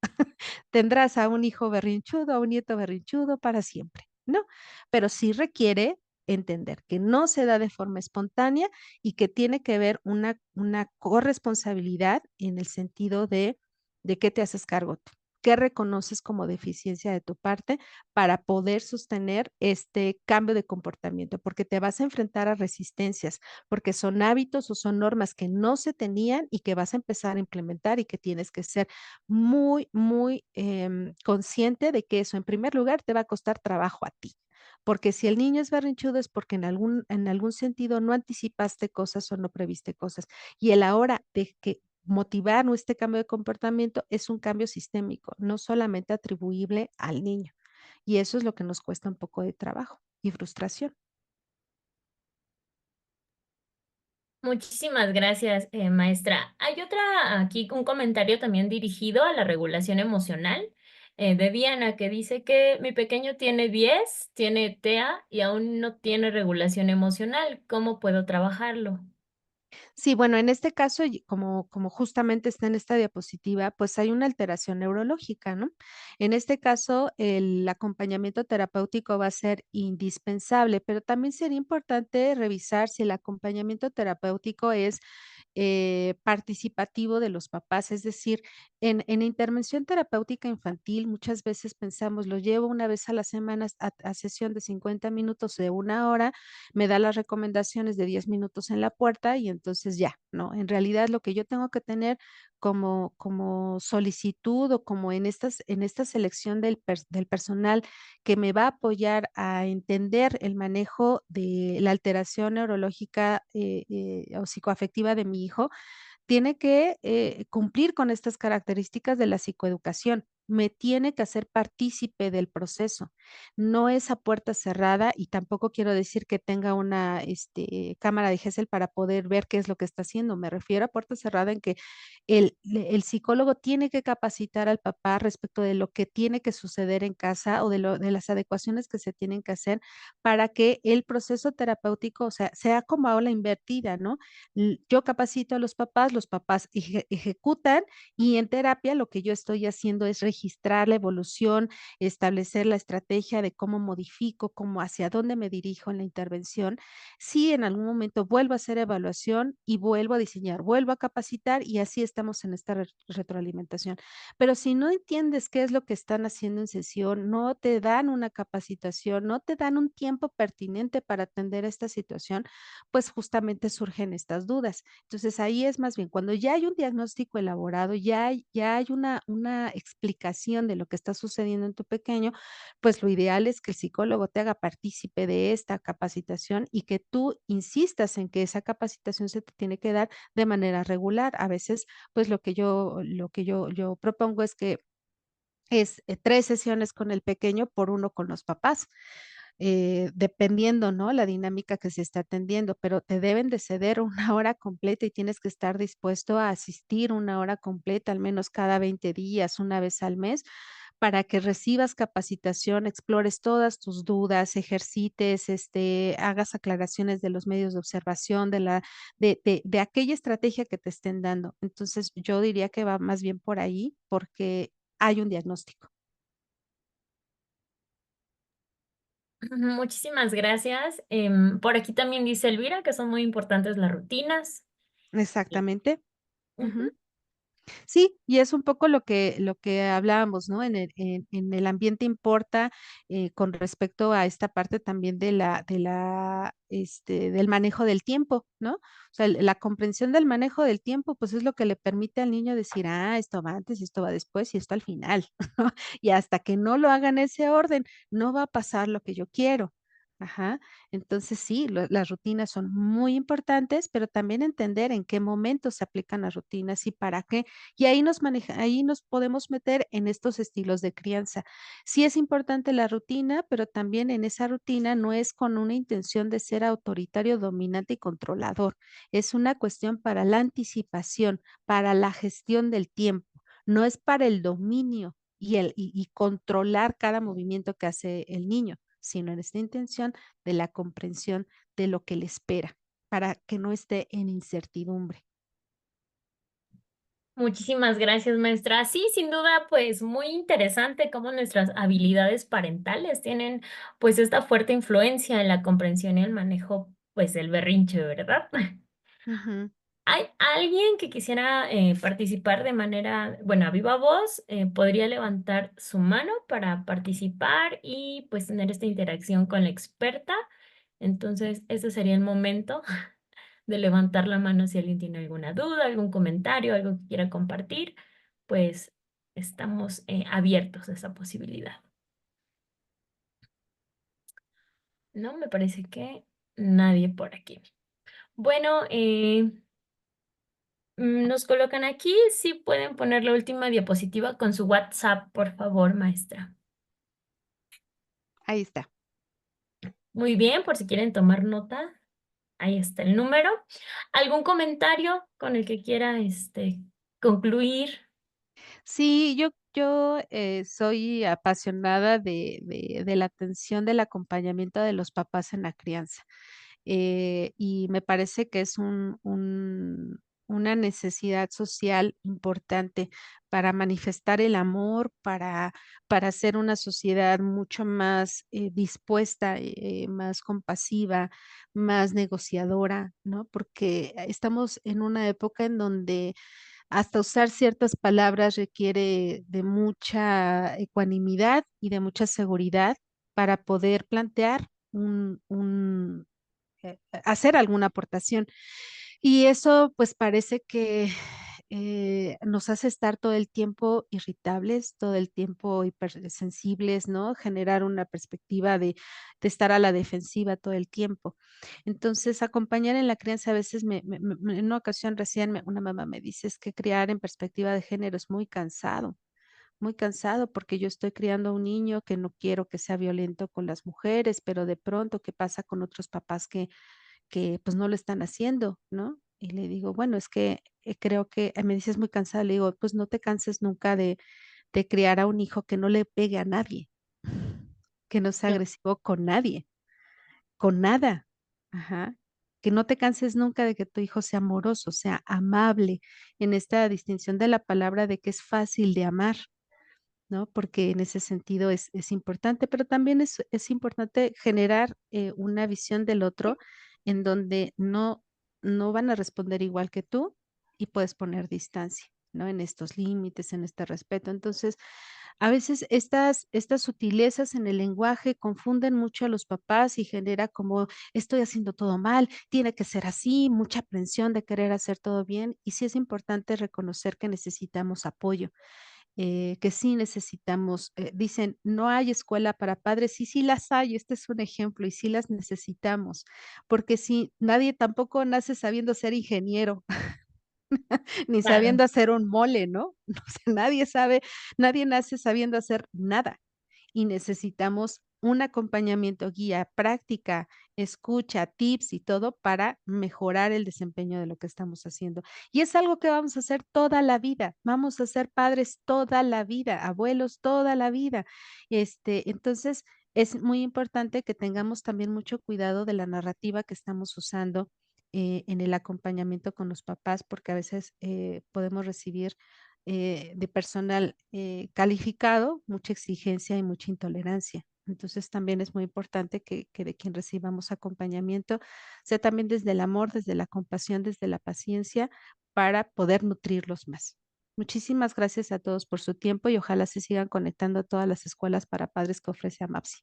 Speaker 2: Tendrás a un hijo berrinchudo, a un nieto berrinchudo para siempre, ¿no? Pero sí requiere entender que no se da de forma espontánea y que tiene que ver una corresponsabilidad en el sentido de qué te haces cargo tú, qué reconoces como deficiencia de tu parte para poder sostener este cambio de comportamiento, porque te vas a enfrentar a resistencias, porque son hábitos o son normas que no se tenían y que vas a empezar a implementar y que tienes que ser muy, consciente de que eso, en primer lugar, te va a costar trabajo a ti, porque si el niño es berrinchudo es porque en algún sentido no anticipaste cosas o no previste cosas. Y el ahora de que motivar ¿no? Este cambio de comportamiento es un cambio sistémico, no solamente atribuible al niño. Y eso es lo que nos cuesta un poco de trabajo y frustración.
Speaker 1: Muchísimas gracias, maestra. Hay otra aquí, un comentario también dirigido a la regulación emocional, de Diana, que dice que mi pequeño tiene 10, tiene TEA y aún no tiene regulación emocional. ¿Cómo puedo trabajarlo?
Speaker 2: Sí, bueno, en este caso, como justamente está en esta diapositiva, pues hay una alteración neurológica, ¿no? En este caso, el acompañamiento terapéutico va a ser indispensable, pero también sería importante revisar si el acompañamiento terapéutico es participativo de los papás. Es decir, en intervención terapéutica infantil muchas veces pensamos, lo llevo una vez a la semana a sesión de 50 minutos, de 1 hora, me da las recomendaciones de 10 minutos en la puerta y entonces ya, ¿no? En realidad lo que yo tengo que tener como solicitud o como en esta selección del personal que me va a apoyar a entender el manejo de la alteración neurológica, o psicoafectiva de mi hijo, tiene que, cumplir con estas características de la psicoeducación. Me tiene que hacer partícipe del proceso. No es a puerta cerrada y tampoco quiero decir que tenga una, cámara de Gesell para poder ver qué es lo que está haciendo. Me refiero a puerta cerrada en que el psicólogo tiene que capacitar al papá respecto de lo que tiene que suceder en casa o de las adecuaciones que se tienen que hacer para que el proceso terapéutico, o sea como aula invertida, ¿no? Yo capacito a los papás ejecutan y en terapia lo que yo estoy haciendo es registrar la evolución, establecer la estrategia de cómo modifico, cómo hacia dónde me dirijo en la intervención. Si en algún momento vuelvo a hacer evaluación y vuelvo a diseñar, vuelvo a capacitar y así estamos en esta retroalimentación. Pero si no entiendes qué es lo que están haciendo en sesión, no te dan una capacitación, no te dan un tiempo pertinente para atender esta situación, pues justamente surgen estas dudas. Entonces, ahí es más bien cuando ya hay un diagnóstico elaborado, ya hay una explicación de lo que está sucediendo en tu pequeño, pues lo ideal es que el psicólogo te haga partícipe de esta capacitación y que tú insistas en que esa capacitación se te tiene que dar de manera regular. A veces, pues lo que yo propongo es que 3 sesiones con el pequeño por 1 con los papás, dependiendo, ¿no?, la dinámica que se está atendiendo, pero te deben de ceder 1 hora completa y tienes que estar dispuesto a asistir 1 hora completa, al menos cada 20 días, una vez al mes, para que recibas capacitación, explores todas tus dudas, ejercites, hagas aclaraciones de los medios de observación, de aquella estrategia que te estén dando. Entonces, yo diría que va más bien por ahí, porque hay un diagnóstico.
Speaker 1: Muchísimas gracias. Por aquí también dice Elvira que son muy importantes las rutinas. Y
Speaker 2: Exactamente.
Speaker 1: ujú.
Speaker 2: Ujú. Sí, y es un poco lo que hablábamos, ¿no? En el ambiente importa, con respecto a esta parte también del manejo del tiempo, ¿no? O sea, la comprensión del manejo del tiempo, pues, es lo que le permite al niño decir: "Ah, esto va antes, y esto va después, y esto al final", ¿no? Y hasta que no lo haga en ese orden, no va a pasar lo que yo quiero. Ajá. Entonces sí, las rutinas son muy importantes, pero también entender en qué momento se aplican las rutinas y para qué. Y ahí nos podemos meter en estos estilos de crianza. Sí es importante la rutina, pero también en esa rutina no es con una intención de ser autoritario, dominante y controlador. Es una cuestión para la anticipación, para la gestión del tiempo. No es para el dominio y controlar cada movimiento que hace el niño, sino en esta intención de la comprensión de lo que le espera, para que no esté en incertidumbre.
Speaker 1: Muchísimas gracias, maestra. Sí, sin duda, pues muy interesante cómo nuestras habilidades parentales tienen pues esta fuerte influencia en la comprensión y el manejo pues del berrinche, ¿verdad?
Speaker 2: Ujú.
Speaker 1: ¿Hay alguien que quisiera participar de manera, bueno, a viva voz? Podría levantar su mano para participar y pues tener esta interacción con la experta. Entonces, ese sería el momento de levantar la mano si alguien tiene alguna duda, algún comentario, algo que quiera compartir, pues estamos abiertos a esa posibilidad. No, me parece que nadie por aquí. Bueno, nos colocan aquí, sí pueden poner la última diapositiva con su WhatsApp, por favor, maestra.
Speaker 2: Ahí está.
Speaker 1: Muy bien, por si quieren tomar nota, ahí está el número. ¿Algún comentario con el que quiera concluir?
Speaker 2: Sí, yo soy apasionada de la atención del acompañamiento de los papás en la crianza. y me parece que es una necesidad social importante para manifestar el amor, para hacer una sociedad mucho más, dispuesta, más compasiva, más negociadora, ¿no? Porque estamos en una época en donde hasta usar ciertas palabras requiere de mucha ecuanimidad y de mucha seguridad para poder plantear hacer alguna aportación. Y eso, pues, parece que, nos hace estar todo el tiempo irritables, todo el tiempo hipersensibles, ¿no? Generar una perspectiva de estar a la defensiva todo el tiempo. Entonces, acompañar en la crianza a veces en una ocasión recién una mamá me dice: "Es que criar en perspectiva de género es muy cansado, porque yo estoy criando a un niño que no quiero que sea violento con las mujeres, pero de pronto, ¿qué pasa con otros papás que, pues, no lo están haciendo?", ¿no? Y le digo: "Bueno, es que, creo que", me dice: "Es muy cansada", le digo: "Pues no te canses nunca de criar a un hijo que no le pegue a nadie, que no sea agresivo con nadie, con nada". Ajá. Que no te canses nunca de que tu hijo sea amoroso, sea amable, en esta distinción de la palabra de que es fácil de amar. ¿No? Porque en ese sentido es importante, pero también es importante generar, una visión del otro en donde no van a responder igual que tú y puedes poner distancia, ¿no? En estos límites, en este respeto. Entonces, a veces estas sutilezas en el lenguaje confunden mucho a los papás y genera como: "Estoy haciendo todo mal, tiene que ser así", mucha aprensión de querer hacer todo bien, y sí es importante reconocer que necesitamos apoyo, que sí necesitamos, dicen: "No hay escuela para padres", y sí las hay, este es un ejemplo, y sí las necesitamos, porque sí, nadie tampoco nace sabiendo ser ingeniero, ni
Speaker 1: Claro.
Speaker 2: sabiendo hacer un mole, ¿no? O sea, nadie nace sabiendo hacer nada y necesitamos un acompañamiento, guía, práctica, escucha, tips y todo para mejorar el desempeño de lo que estamos haciendo. Y es algo que vamos a hacer toda la vida, vamos a ser padres toda la vida, abuelos toda la vida. Entonces, es muy importante que tengamos también mucho cuidado de la narrativa que estamos usando, en el acompañamiento con los papás, porque a veces, podemos recibir de personal, calificado, mucha exigencia y mucha intolerancia. Entonces, también es muy importante que de quien recibamos acompañamiento sea también desde el amor, desde la compasión, desde la paciencia, para poder nutrirlos más. Muchísimas gracias a todos por su tiempo y ojalá se sigan conectando a todas las escuelas para padres que ofrece AMAPSI.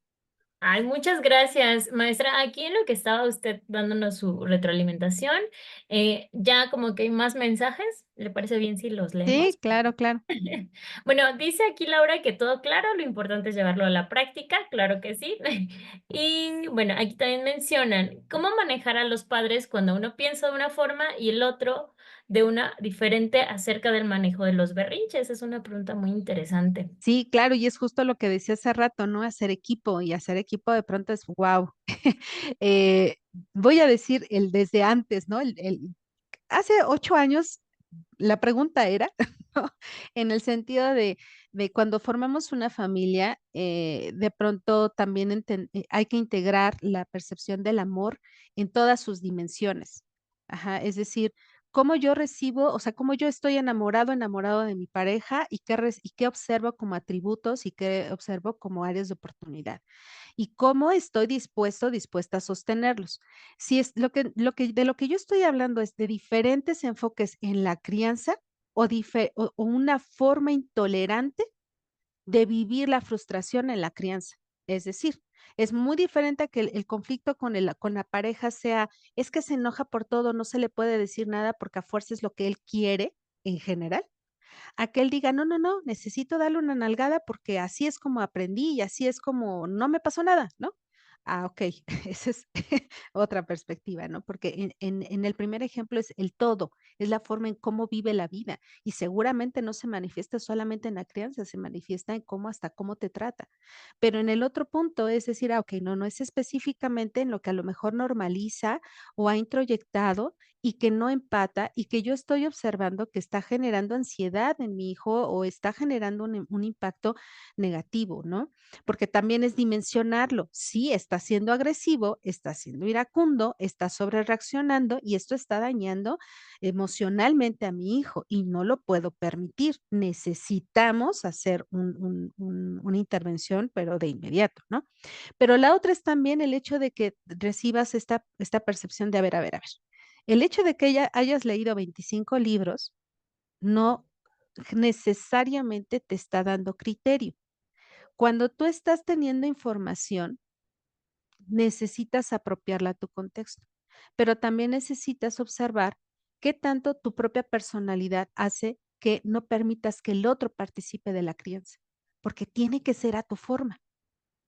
Speaker 1: Ay, muchas gracias, maestra. Aquí en lo que estaba usted dándonos su retroalimentación, ya como que hay más mensajes, ¿le parece bien si los
Speaker 2: Sí,
Speaker 1: leemos?
Speaker 2: claro, claro.
Speaker 1: Bueno, dice aquí Laura que todo claro, lo importante es llevarlo a la práctica, claro que sí. Y bueno, aquí también mencionan cómo manejar a los padres cuando uno piensa de una forma y el otro de una diferente acerca del manejo de los berrinches. Es una pregunta muy interesante.
Speaker 2: Sí, claro, y es justo lo que decía hace rato, ¿no? Hacer equipo de pronto es guau. Eh, Voy a decir el desde antes, ¿no? El hace 8 años la pregunta era, ¿no? En el sentido de cuando formamos una familia, de pronto también hay que integrar la percepción del amor en todas sus dimensiones. Ajá, es decir, cómo yo recibo, o sea, cómo yo estoy enamorado, enamorado de mi pareja y qué observo como atributos y qué observo como áreas de oportunidad y cómo estoy dispuesta a sostenerlos. Si es lo que yo estoy hablando es de diferentes enfoques en la crianza o una forma intolerante de vivir la frustración en la crianza. Es decir, es muy diferente a que el conflicto con la pareja sea, es que se enoja por todo, no se le puede decir nada porque a fuerza es lo que él quiere en general, a que él diga: "No, no, no, necesito darle una nalgada porque así es como aprendí y así es como no me pasó nada", ¿no? Ah, okey, esa es otra perspectiva, ¿no? Porque en el primer ejemplo es el todo, es la forma en cómo vive la vida, y seguramente no se manifiesta solamente en la crianza, se manifiesta en cómo hasta cómo te trata. Pero en el otro punto es decir, okey, no, no es específicamente en lo que a lo mejor normaliza o ha introyectado y que no empata y que yo estoy observando que está generando ansiedad en mi hijo o está generando un impacto negativo, ¿no? Porque también es dimensionarlo. Sí, está siendo agresivo, está siendo iracundo, está sobrereaccionando y esto está dañando emocionalmente a mi hijo y no lo puedo permitir. Necesitamos hacer una intervención, pero de inmediato, ¿no? Pero la otra es también el hecho de que recibas esta percepción de, a ver, el hecho de que hayas leído 25 libros no necesariamente te está dando criterio. Cuando tú estás teniendo información, necesitas apropiarla a tu contexto, pero también necesitas observar qué tanto tu propia personalidad hace que no permitas que el otro participe de la crianza, porque tiene que ser a tu forma.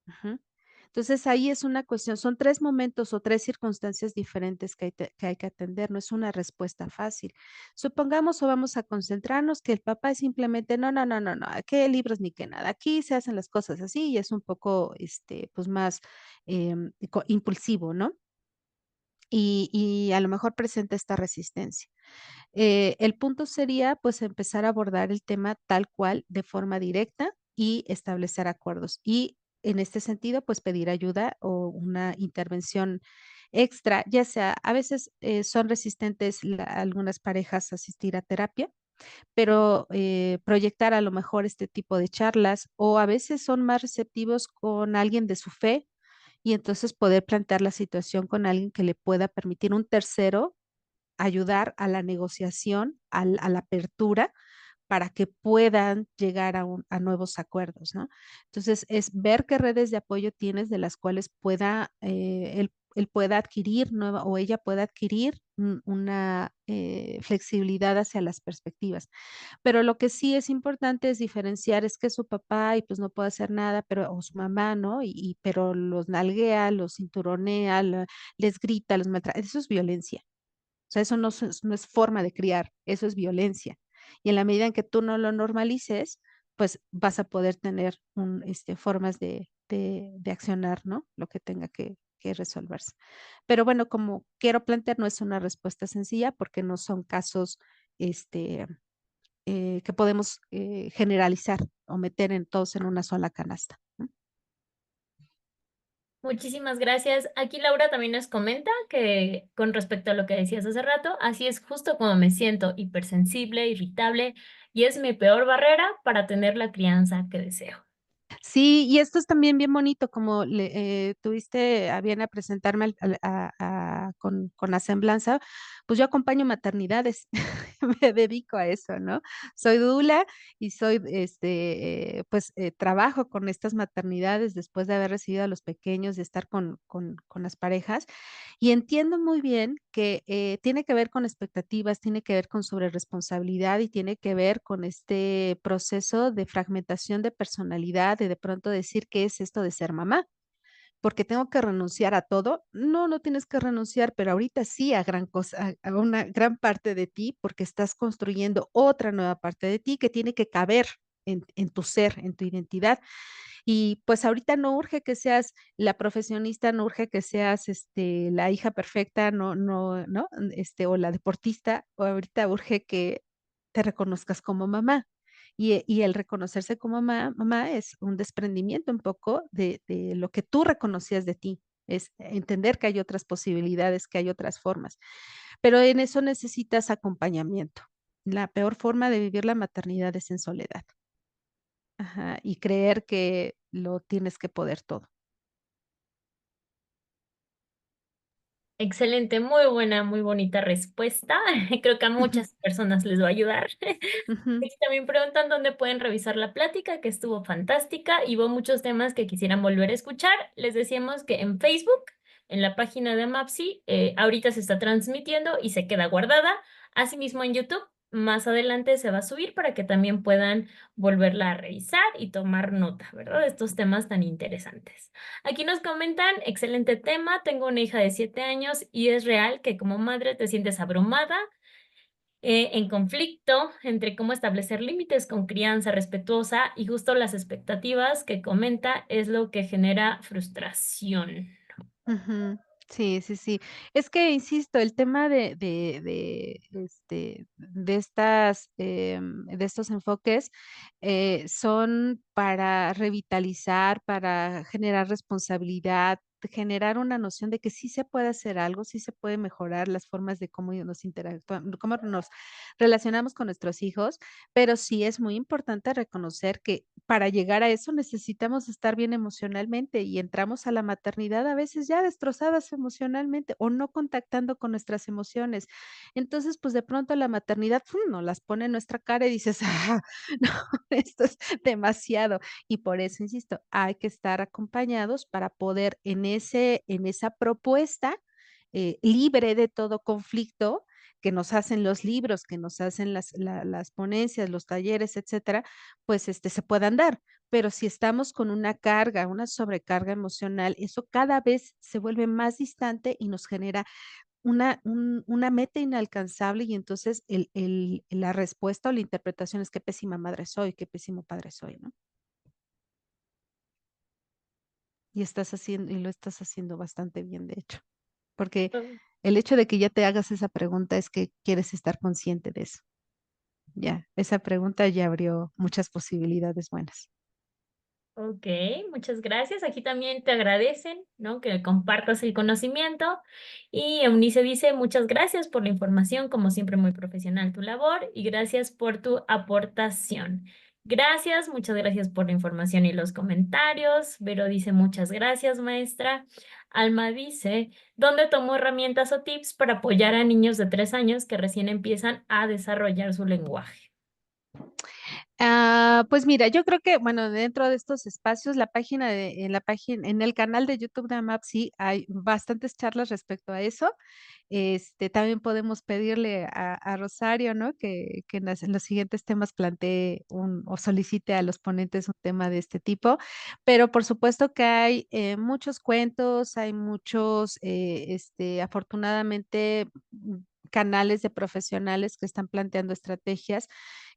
Speaker 2: Ujú. Entonces, ahí es una cuestión, son 3 momentos o 3 circunstancias diferentes que hay que atender, no es una respuesta fácil. Supongamos o vamos a concentrarnos que el papá es simplemente: "No, no, no, no, no, qué libros ni qué nada, aquí se hacen las cosas así", y es un poco, pues, más, impulsivo, ¿no? Y a lo mejor presenta esta resistencia. El punto sería, pues, empezar a abordar el tema tal cual, de forma directa y establecer acuerdos. Y en este sentido, pues, pedir ayuda o una intervención extra, ya sea a veces, son resistentes algunas parejas a asistir a terapia, pero, proyectar a lo mejor este tipo de charlas, o a veces son más receptivos con alguien de su fe, y entonces poder plantear la situación con alguien que le pueda permitir un tercero ayudar a la negociación, a la apertura, para que puedan llegar a nuevos acuerdos, ¿no? Entonces, es ver qué redes de apoyo tienes de las cuales pueda, él pueda adquirir nueva o ella pueda adquirir una, flexibilidad hacia las perspectivas. Pero lo que sí es importante es diferenciar, es que su papá y, pues, no puede hacer nada, pero o su mamá, ¿no? Pero los nalguea, los cinturonea, les grita, los maltrata, eso es violencia. O sea, eso no es forma de criar, eso es violencia. Y en la medida en que tú no lo normalices, pues, vas a poder tener formas de accionar, ¿no? Lo que tenga que resolverse. Pero bueno, como quiero plantear, no es una respuesta sencilla, porque no son casos, este, que podemos, generalizar o meter en todos en una sola canasta, ¿no?
Speaker 1: Muchísimas gracias. Aquí Laura también nos comenta que con respecto a lo que decías hace rato, así es justo como me siento, hipersensible, irritable, y es mi peor barrera para tener la crianza que deseo.
Speaker 2: Sí, y esto es también bien bonito, como tuviste a bien a presentarme al con la semblanza, pues yo acompaño maternidades, me dedico a eso, ¿no? Soy dula y soy, pues, trabajo con estas maternidades después de haber recibido a los pequeños, de estar con las parejas, y entiendo muy bien que, tiene que ver con expectativas, tiene que ver con sobreresponsabilidad y tiene que ver con este proceso de fragmentación de personalidad, de pronto decir: "¿Qué es esto de ser mamá?". ¿Porque tengo que renunciar a todo? No, no tienes que renunciar, pero ahorita sí a gran cosa, a una gran parte de ti, porque estás construyendo otra nueva parte de ti que tiene que caber en tu ser, en tu identidad. Y, pues, ahorita no urge que seas la profesionista, no urge que seas, la hija perfecta, ¿no? O la deportista, o ahorita urge que te reconozcas como mamá. Y el reconocerse como mamá es un desprendimiento un poco de lo que tú reconocías de ti, es entender que hay otras posibilidades, que hay otras formas, pero en eso necesitas acompañamiento. La peor forma de vivir la maternidad es en soledad. Ajá, y creer que lo tienes que poder todo.
Speaker 1: Excelente, muy buena, muy bonita respuesta. Creo que a
Speaker 2: Ujú,
Speaker 1: muchas personas les va a ayudar.
Speaker 2: ujú,
Speaker 1: Aquí también preguntan dónde pueden revisar la plática, que estuvo fantástica y hubo muchos temas que quisieran volver a escuchar. Les decíamos que en Facebook, en la página de Mapsi, ahorita se está transmitiendo y se queda guardada. Asimismo en YouTube, más adelante se va a subir para que también puedan volverla a revisar y tomar nota, ¿verdad? De estos temas tan interesantes. Aquí nos comentan, excelente tema, tengo una hija de 7 años y es real que como madre te sientes abrumada, en conflicto entre cómo establecer límites con crianza respetuosa y justo las expectativas que comenta es lo que genera frustración.
Speaker 2: ujú. Sí, sí, sí. Es que, insisto, el tema de estas, de estos enfoques, son para revitalizar, para generar responsabilidad, generar una noción de que sí se puede hacer algo, sí se puede mejorar las formas de cómo nos interactuamos, cómo nos relacionamos con nuestros hijos, pero sí es muy importante reconocer que para llegar a eso necesitamos estar bien emocionalmente y entramos a la maternidad a veces ya destrozadas emocionalmente o no contactando con nuestras emociones. Entonces, pues de pronto la maternidad, ¡fum!, nos las pone en nuestra cara y dices: "Ah, no, esto es demasiado". Y por eso, insisto, hay que estar acompañados para poder en esa propuesta, libre de todo conflicto, que nos hacen los libros, que nos hacen las ponencias, los talleres, etcétera, pues, se puedan dar. Pero si estamos con una carga, una sobrecarga emocional, eso cada vez se vuelve más distante y nos genera una meta inalcanzable, y entonces la respuesta o la interpretación es: "Qué pésima madre soy, qué pésimo padre soy", ¿no? Y lo estás haciendo bastante bien, de hecho, porque el hecho de que ya te hagas esa pregunta es que quieres estar consciente de eso. Ya, esa pregunta ya abrió muchas posibilidades buenas.
Speaker 1: Ok, muchas gracias. Aquí también te agradecen, ¿no? Que compartas el conocimiento. Y Eunice dice, muchas gracias por la información, como siempre muy profesional tu labor y gracias por tu aportación. Gracias, muchas gracias por la información y los comentarios. Vero dice, muchas gracias, maestra. Alma dice, ¿dónde tomo herramientas o tips para apoyar a niños de 3 años que recién empiezan a desarrollar su lenguaje?
Speaker 2: Pues mira, yo creo que, bueno, dentro de estos espacios, la página en el canal de YouTube de AMAP sí hay bastantes charlas respecto a eso. También podemos pedirle a Rosario, ¿no? Que en los siguientes temas plantee o solicite a los ponentes un tema de este tipo. Pero por supuesto que hay, muchos cuentos, hay muchos, afortunadamente, canales de profesionales que están planteando estrategias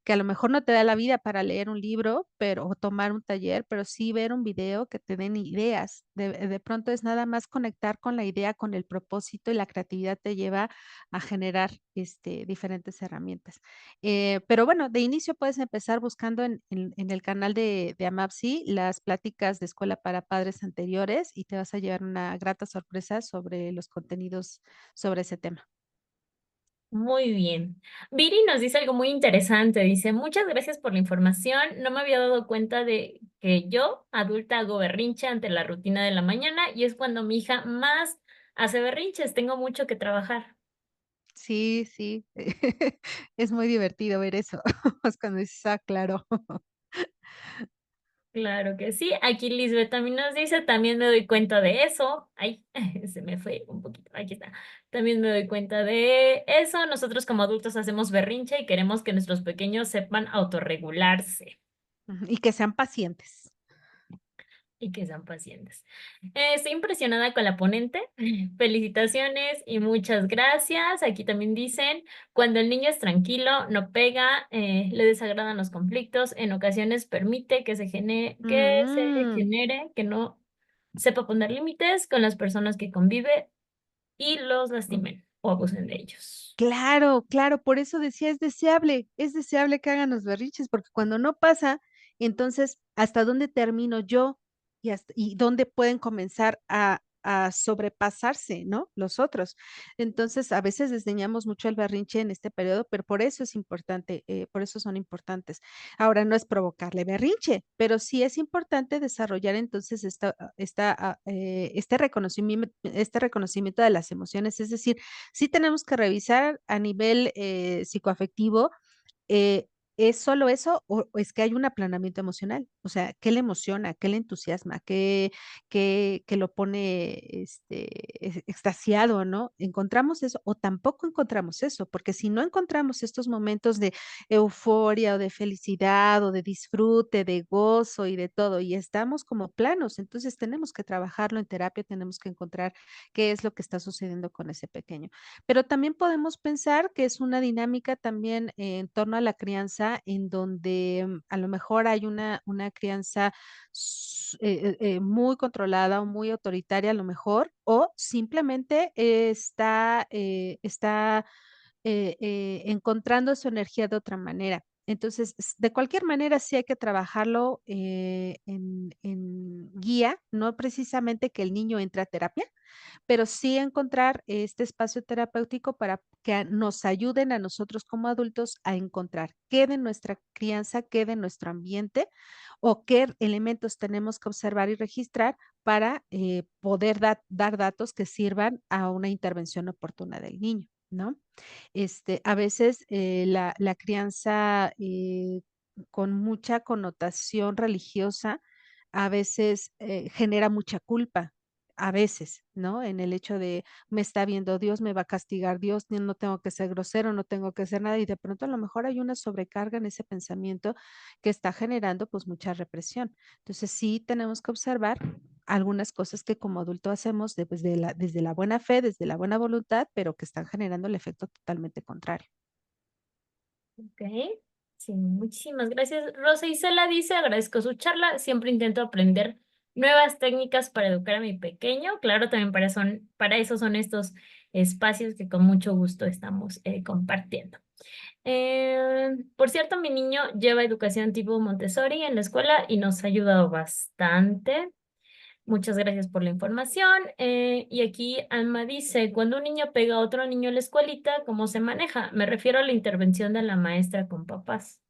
Speaker 2: que a lo mejor no te da la vida para leer un libro, pero o tomar un taller, pero sí ver un video que te den ideas. De pronto es nada más conectar con la idea, con el propósito, y la creatividad te lleva a generar, diferentes herramientas. Pero bueno, de inicio puedes empezar buscando en el canal de Amapsi las pláticas de escuela para padres anteriores, y te vas a llevar una grata sorpresa sobre los contenidos sobre ese tema.
Speaker 1: Muy bien. Viri nos dice algo muy interesante. Dice, muchas gracias por la información. No me había dado cuenta de que yo, adulta, hago berrinche ante la rutina de la mañana y es cuando mi hija más hace berrinches. Tengo mucho que trabajar.
Speaker 2: Sí, sí, es muy divertido ver eso, es cuando dices: "Ah, claro".
Speaker 1: Claro que sí. Aquí Lisbeth también nos dice, también me doy cuenta de eso. Ay, se me fue un poquito. Aquí está. También me doy cuenta de eso. Nosotros como adultos hacemos berrinche y queremos que nuestros pequeños sepan autorregularse.
Speaker 2: Ujú, y que sean pacientes.
Speaker 1: Y que sean pacientes. Estoy impresionada con la ponente. Felicitaciones y muchas gracias. Aquí también dicen, cuando el niño es tranquilo, no pega, le desagradan los conflictos, en ocasiones permite
Speaker 2: Mm.
Speaker 1: que no sepa poner límites con las personas que convive y los lastimen o abusen de ellos.
Speaker 2: Claro, claro, por eso decía, es deseable que hagan los berrinches, porque cuando no pasa, entonces, ¿hasta dónde termino yo? Y dónde pueden comenzar a sobrepasarse, ¿no?, los otros. Entonces, a veces desdeñamos mucho el berrinche en este periodo, pero por eso es importante, por eso son importantes. Ahora, no es provocarle berrinche, pero sí es importante desarrollar entonces este reconocimiento de las emociones, es decir, sí tenemos que revisar a nivel, psicoafectivo, eh, ¿es solo eso o es que hay un aplanamiento emocional? O sea, ¿qué le emociona? ¿Qué le entusiasma? ¿Qué lo pone, extasiado, no? ¿Encontramos eso o tampoco encontramos eso? Porque si no encontramos estos momentos de euforia o de felicidad o de disfrute, de gozo y de todo, y estamos como planos, entonces tenemos que trabajarlo en terapia, tenemos que encontrar qué es lo que está sucediendo con ese pequeño. Pero también podemos pensar que es una dinámica también en torno a la crianza en donde, a lo mejor hay una crianza muy controlada o muy autoritaria a lo mejor, o simplemente está encontrando su energía de otra manera. Entonces, de cualquier manera, sí hay que trabajarlo en guía, no precisamente que el niño entre a terapia, pero sí encontrar este espacio terapéutico para que nos ayuden a nosotros como adultos a encontrar qué de nuestra crianza, qué de nuestro ambiente o qué elementos tenemos que observar y registrar para poder dar datos que sirvan a una intervención oportuna del niño, ¿no? A veces la crianza con mucha connotación religiosa, a veces genera mucha culpa, a veces, ¿no? En el hecho de me está viendo Dios, me va a castigar Dios, no tengo que ser grosero, no tengo que hacer nada, y de pronto a lo mejor hay una sobrecarga en ese pensamiento que está generando pues mucha represión. Entonces sí tenemos que observar algunas cosas que como adulto hacemos desde la buena fe, desde la buena voluntad, pero que están generando el efecto totalmente contrario.
Speaker 1: Ok, sí, muchísimas gracias. Rosa Isela dice, agradezco su charla, siempre intento aprender nuevas técnicas para educar a mi pequeño. Claro, también para eso son estos espacios que con mucho gusto estamos compartiendo. Por cierto, mi niño lleva educación tipo Montessori en la escuela y nos ha ayudado bastante. Muchas gracias por la información. Y aquí Alma dice, cuando un niño pega a otro niño en la escuelita, ¿cómo se maneja? Me refiero a la intervención de la maestra con papás.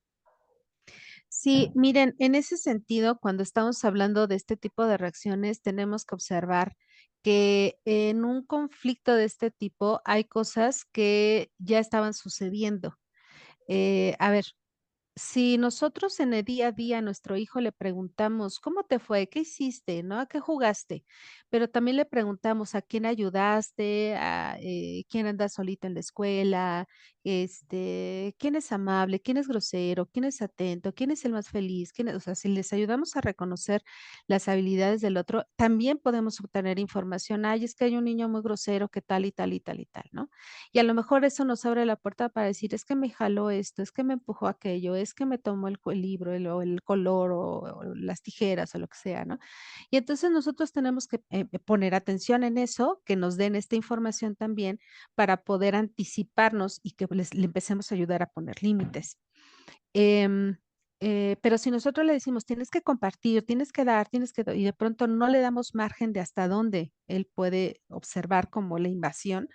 Speaker 2: Sí, miren, en ese sentido, cuando estamos hablando de este tipo de reacciones, tenemos que observar que en un conflicto de este tipo hay cosas que ya estaban sucediendo. A ver, si nosotros en el día a día a nuestro hijo le preguntamos: "¿Cómo te fue? ¿Qué hiciste?", ¿no? "¿A qué jugaste?", pero también le preguntamos: "¿A quién ayudaste?", "¿Quién anda solito en la escuela?", "¿Quién es amable? ¿Quién es grosero? ¿Quién es atento? ¿Quién es el más feliz?". O sea, si les ayudamos a reconocer las habilidades del otro, también podemos obtener información: "Ay, es que hay un niño muy grosero que tal y tal y tal y tal", ¿no? Y a lo mejor eso nos abre la puerta para decir: "Es que me jaló esto, es que me empujó aquello, es que me tomó el libro, o el color, o las tijeras", o lo que sea, ¿no? Y entonces nosotros tenemos que, poner atención en eso, que nos den esta información también para poder anticiparnos y que le empecemos a ayudar a poner límites. Em, pero si nosotros le decimos: "Tienes que compartir, tienes que dar, tienes que", y de pronto no le damos margen de hasta dónde él puede observar como la invasión,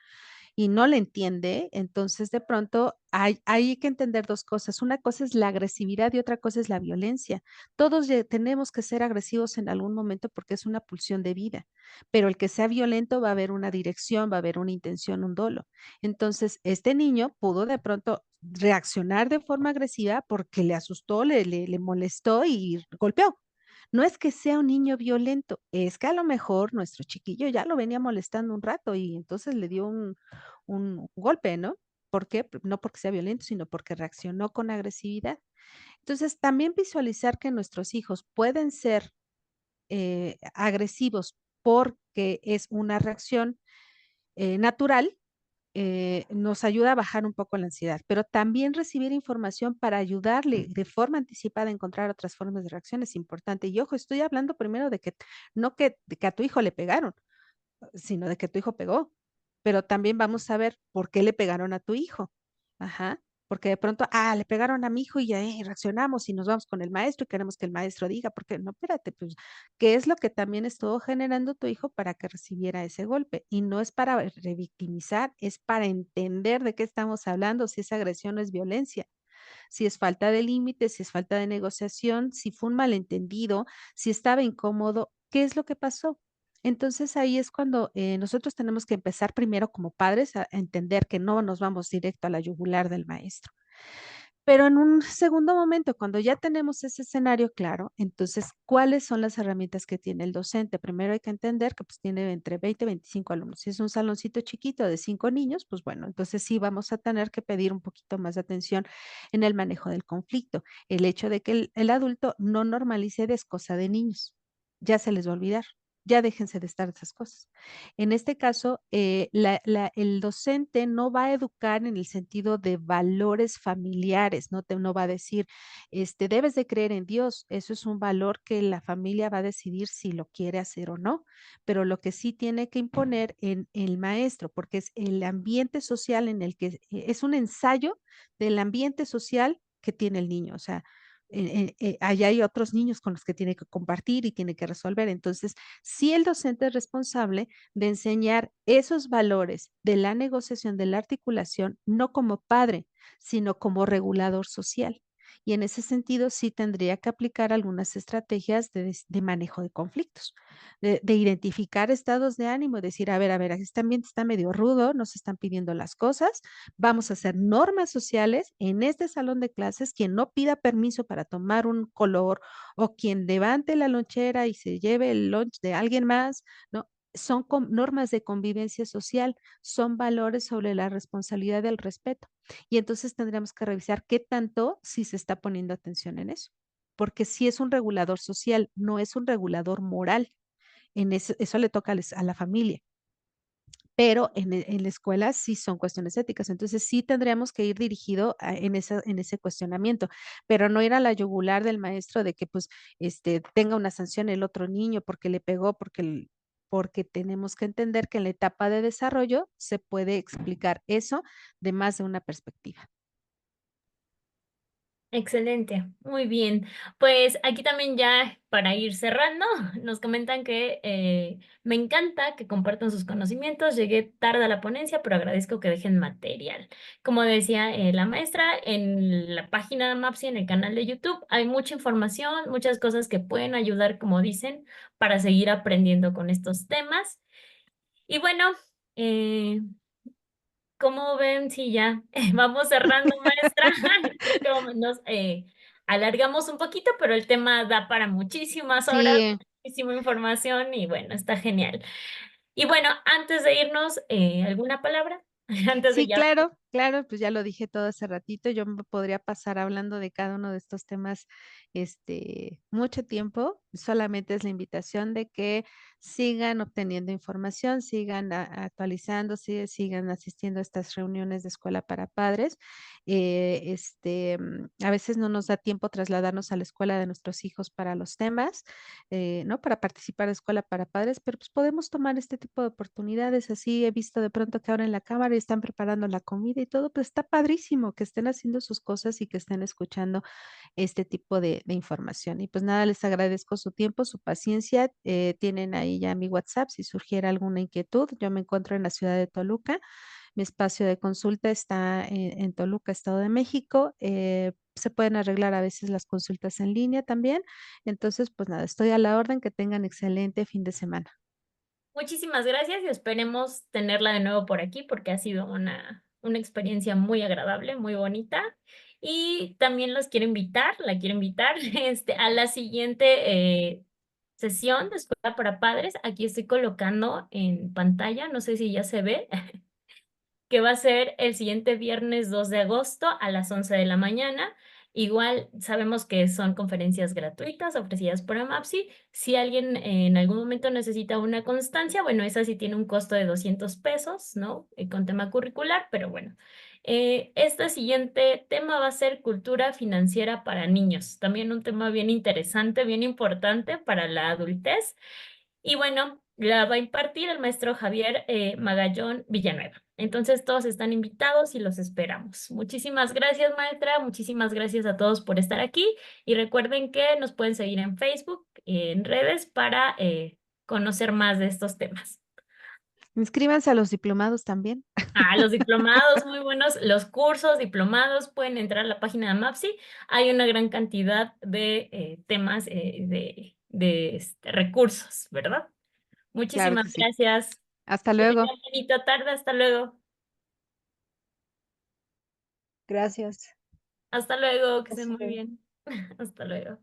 Speaker 2: y no le entiende, entonces de pronto hay que entender 2 cosas. Una cosa es la agresividad y otra cosa es la violencia. Todos tenemos que ser agresivos en algún momento porque es una pulsión de vida, pero el que sea violento va a haber una dirección, va a haber una intención, un dolo. Entonces, este niño pudo de pronto reaccionar de forma agresiva porque le asustó, le molestó y golpeó. No es que sea un niño violento, es que a lo mejor nuestro chiquillo ya lo venía molestando un rato y entonces le dio un golpe, ¿no? ¿Por qué? No porque sea violento, sino porque reaccionó con agresividad. Entonces, también visualizar que nuestros hijos pueden ser agresivos porque es una reacción natural, nos ayuda a bajar un poco la ansiedad, pero también recibir información para ayudarle de forma anticipada a encontrar otras formas de reacción es importante. Y ojo, estoy hablando primero de que no de que a tu hijo le pegaron, sino de que tu hijo pegó, pero también vamos a ver por qué le pegaron a tu hijo. Ajá, porque de pronto, le pegaron a mi hijo y ahí reaccionamos y nos vamos con el maestro y queremos que el maestro diga, porque no, espérate, pues, ¿qué es lo que también estuvo generando tu hijo para que recibiera ese golpe? Y no es para revictimizar, es para entender de qué estamos hablando, si es agresión o es violencia, si es falta de límites, si es falta de negociación, si fue un malentendido, si estaba incómodo, ¿qué es lo que pasó? Entonces ahí es cuando nosotros tenemos que empezar primero como padres a entender que no nos vamos directo a la yugular del maestro. Pero en un segundo momento, cuando ya tenemos ese escenario claro, entonces, ¿cuáles son las herramientas que tiene el docente? Primero hay que entender que pues tiene entre 20 y 25 alumnos. Si es un saloncito chiquito de 5 niños, pues bueno, entonces sí vamos a tener que pedir un poquito más de atención en el manejo del conflicto. El hecho de que el adulto no normalice de es cosa de niños, ya se les va a olvidar. ya déjense de estar esas cosas. En este caso, el docente no va a educar en el sentido de valores familiares, no va a decir, debes de creer en Dios. Eso es un valor que la familia va a decidir si lo quiere hacer o no, pero lo que sí tiene que imponer en el maestro, porque es el ambiente social en el que es un ensayo del ambiente social que tiene el niño. O sea, allá hay otros niños con los que tiene que compartir y tiene que resolver. Entonces, sí el docente es responsable de enseñar esos valores de la negociación, de la articulación, no como padre, sino como regulador social. Y en ese sentido, sí tendría que aplicar algunas estrategias de manejo de conflictos, de identificar estados de ánimo, decir, a ver, este ambiente está medio rudo, nos están pidiendo las cosas, vamos a hacer normas sociales en este salón de clases, quien no pida permiso para tomar un color o quien levante la lonchera y se lleve el lunch de alguien más, ¿no? Son normas de convivencia social, son valores sobre la responsabilidad del respeto. Y entonces tendríamos que revisar qué tanto si se está poniendo atención en eso, porque sí es un regulador social, no es un regulador moral. En eso le toca a la familia, pero en la escuela sí son cuestiones éticas. Entonces, sí tendríamos que ir dirigido en ese cuestionamiento, pero no ir a la yugular del maestro de que, pues, tenga una sanción el otro niño porque le pegó, porque tenemos que entender que en la etapa de desarrollo se puede explicar eso de más de una perspectiva.
Speaker 1: Excelente, muy bien. Pues aquí también ya para ir cerrando, nos comentan que me encanta que compartan sus conocimientos. Llegué tarde a la ponencia, pero agradezco que dejen material. Como decía la maestra, en la página de MAPSI, en el canal de YouTube, hay mucha información, muchas cosas que pueden ayudar, como dicen, para seguir aprendiendo con estos temas. Y bueno, eh, ¿cómo ven si ya vamos cerrando, maestra? Creo que nos alargamos un poquito, pero el tema da para muchísimas horas,
Speaker 2: Sí.
Speaker 1: muchísima información y bueno, está genial. Y bueno, antes de irnos, ¿alguna palabra? Antes de
Speaker 2: Sí,
Speaker 1: ya.
Speaker 2: claro, claro, pues ya lo dije todo hace ratito, yo me podría pasar hablando de cada uno de estos temas, mucho tiempo. Solamente es la invitación de que sigan obteniendo información, sigan actualizándose, sigan asistiendo a estas reuniones de escuela para padres. A veces no nos da tiempo trasladarnos a la escuela de nuestros hijos para los temas, ¿no? Para participar de escuela para padres, pero pues podemos tomar este tipo de oportunidades. Así he visto de pronto que ahora en la cámara están preparando la comida y todo, pues está padrísimo que estén haciendo sus cosas y que estén escuchando este tipo de información. Y pues nada, les agradezco su tiempo, su paciencia. Tienen ahí ya mi WhatsApp si surgiera alguna inquietud. Yo me encuentro en la ciudad de Toluca. Mi espacio de consulta está en Toluca, Estado de México. Se pueden arreglar a veces las consultas en línea también. Entonces, pues nada, estoy a la orden. Que tengan excelente fin de semana.
Speaker 1: Muchísimas gracias y esperemos tenerla de nuevo por aquí porque ha sido una experiencia muy agradable, muy bonita. Y también los quiero invitar, la quiero invitar a la siguiente sesión de Escuela para Padres. Aquí estoy colocando en pantalla, no sé si ya se ve, que va a ser el siguiente viernes 2 de agosto a las 11 de la mañana. Igual sabemos que son conferencias gratuitas ofrecidas por AMAPSI. Si alguien en algún momento necesita una constancia, bueno, esa sí tiene un costo de 200 pesos, ¿no? Con tema curricular, pero bueno. Este siguiente tema va a ser cultura financiera para niños. También un tema bien interesante, bien importante para la adultez. Y bueno, la va a impartir el maestro Javier Magallón Villanueva. Entonces todos están invitados y los esperamos. Muchísimas gracias, maestra. Muchísimas gracias a todos por estar aquí. Y recuerden que nos pueden seguir en Facebook, en redes, para conocer más de estos temas.
Speaker 2: Inscríbanse a los diplomados también.
Speaker 1: Ah, los diplomados, muy buenos. Los cursos, diplomados, pueden entrar a la página de MAPSI. Hay una gran cantidad de temas, recursos, ¿verdad?
Speaker 2: Claro
Speaker 1: Muchísimas
Speaker 2: que sí.
Speaker 1: gracias.
Speaker 2: Hasta
Speaker 1: Que
Speaker 2: luego.
Speaker 1: tengan bonita tarde. Hasta luego.
Speaker 2: Gracias.
Speaker 1: Hasta luego. Que estén
Speaker 2: Hasta
Speaker 1: muy
Speaker 2: luego.
Speaker 1: bien. Hasta luego.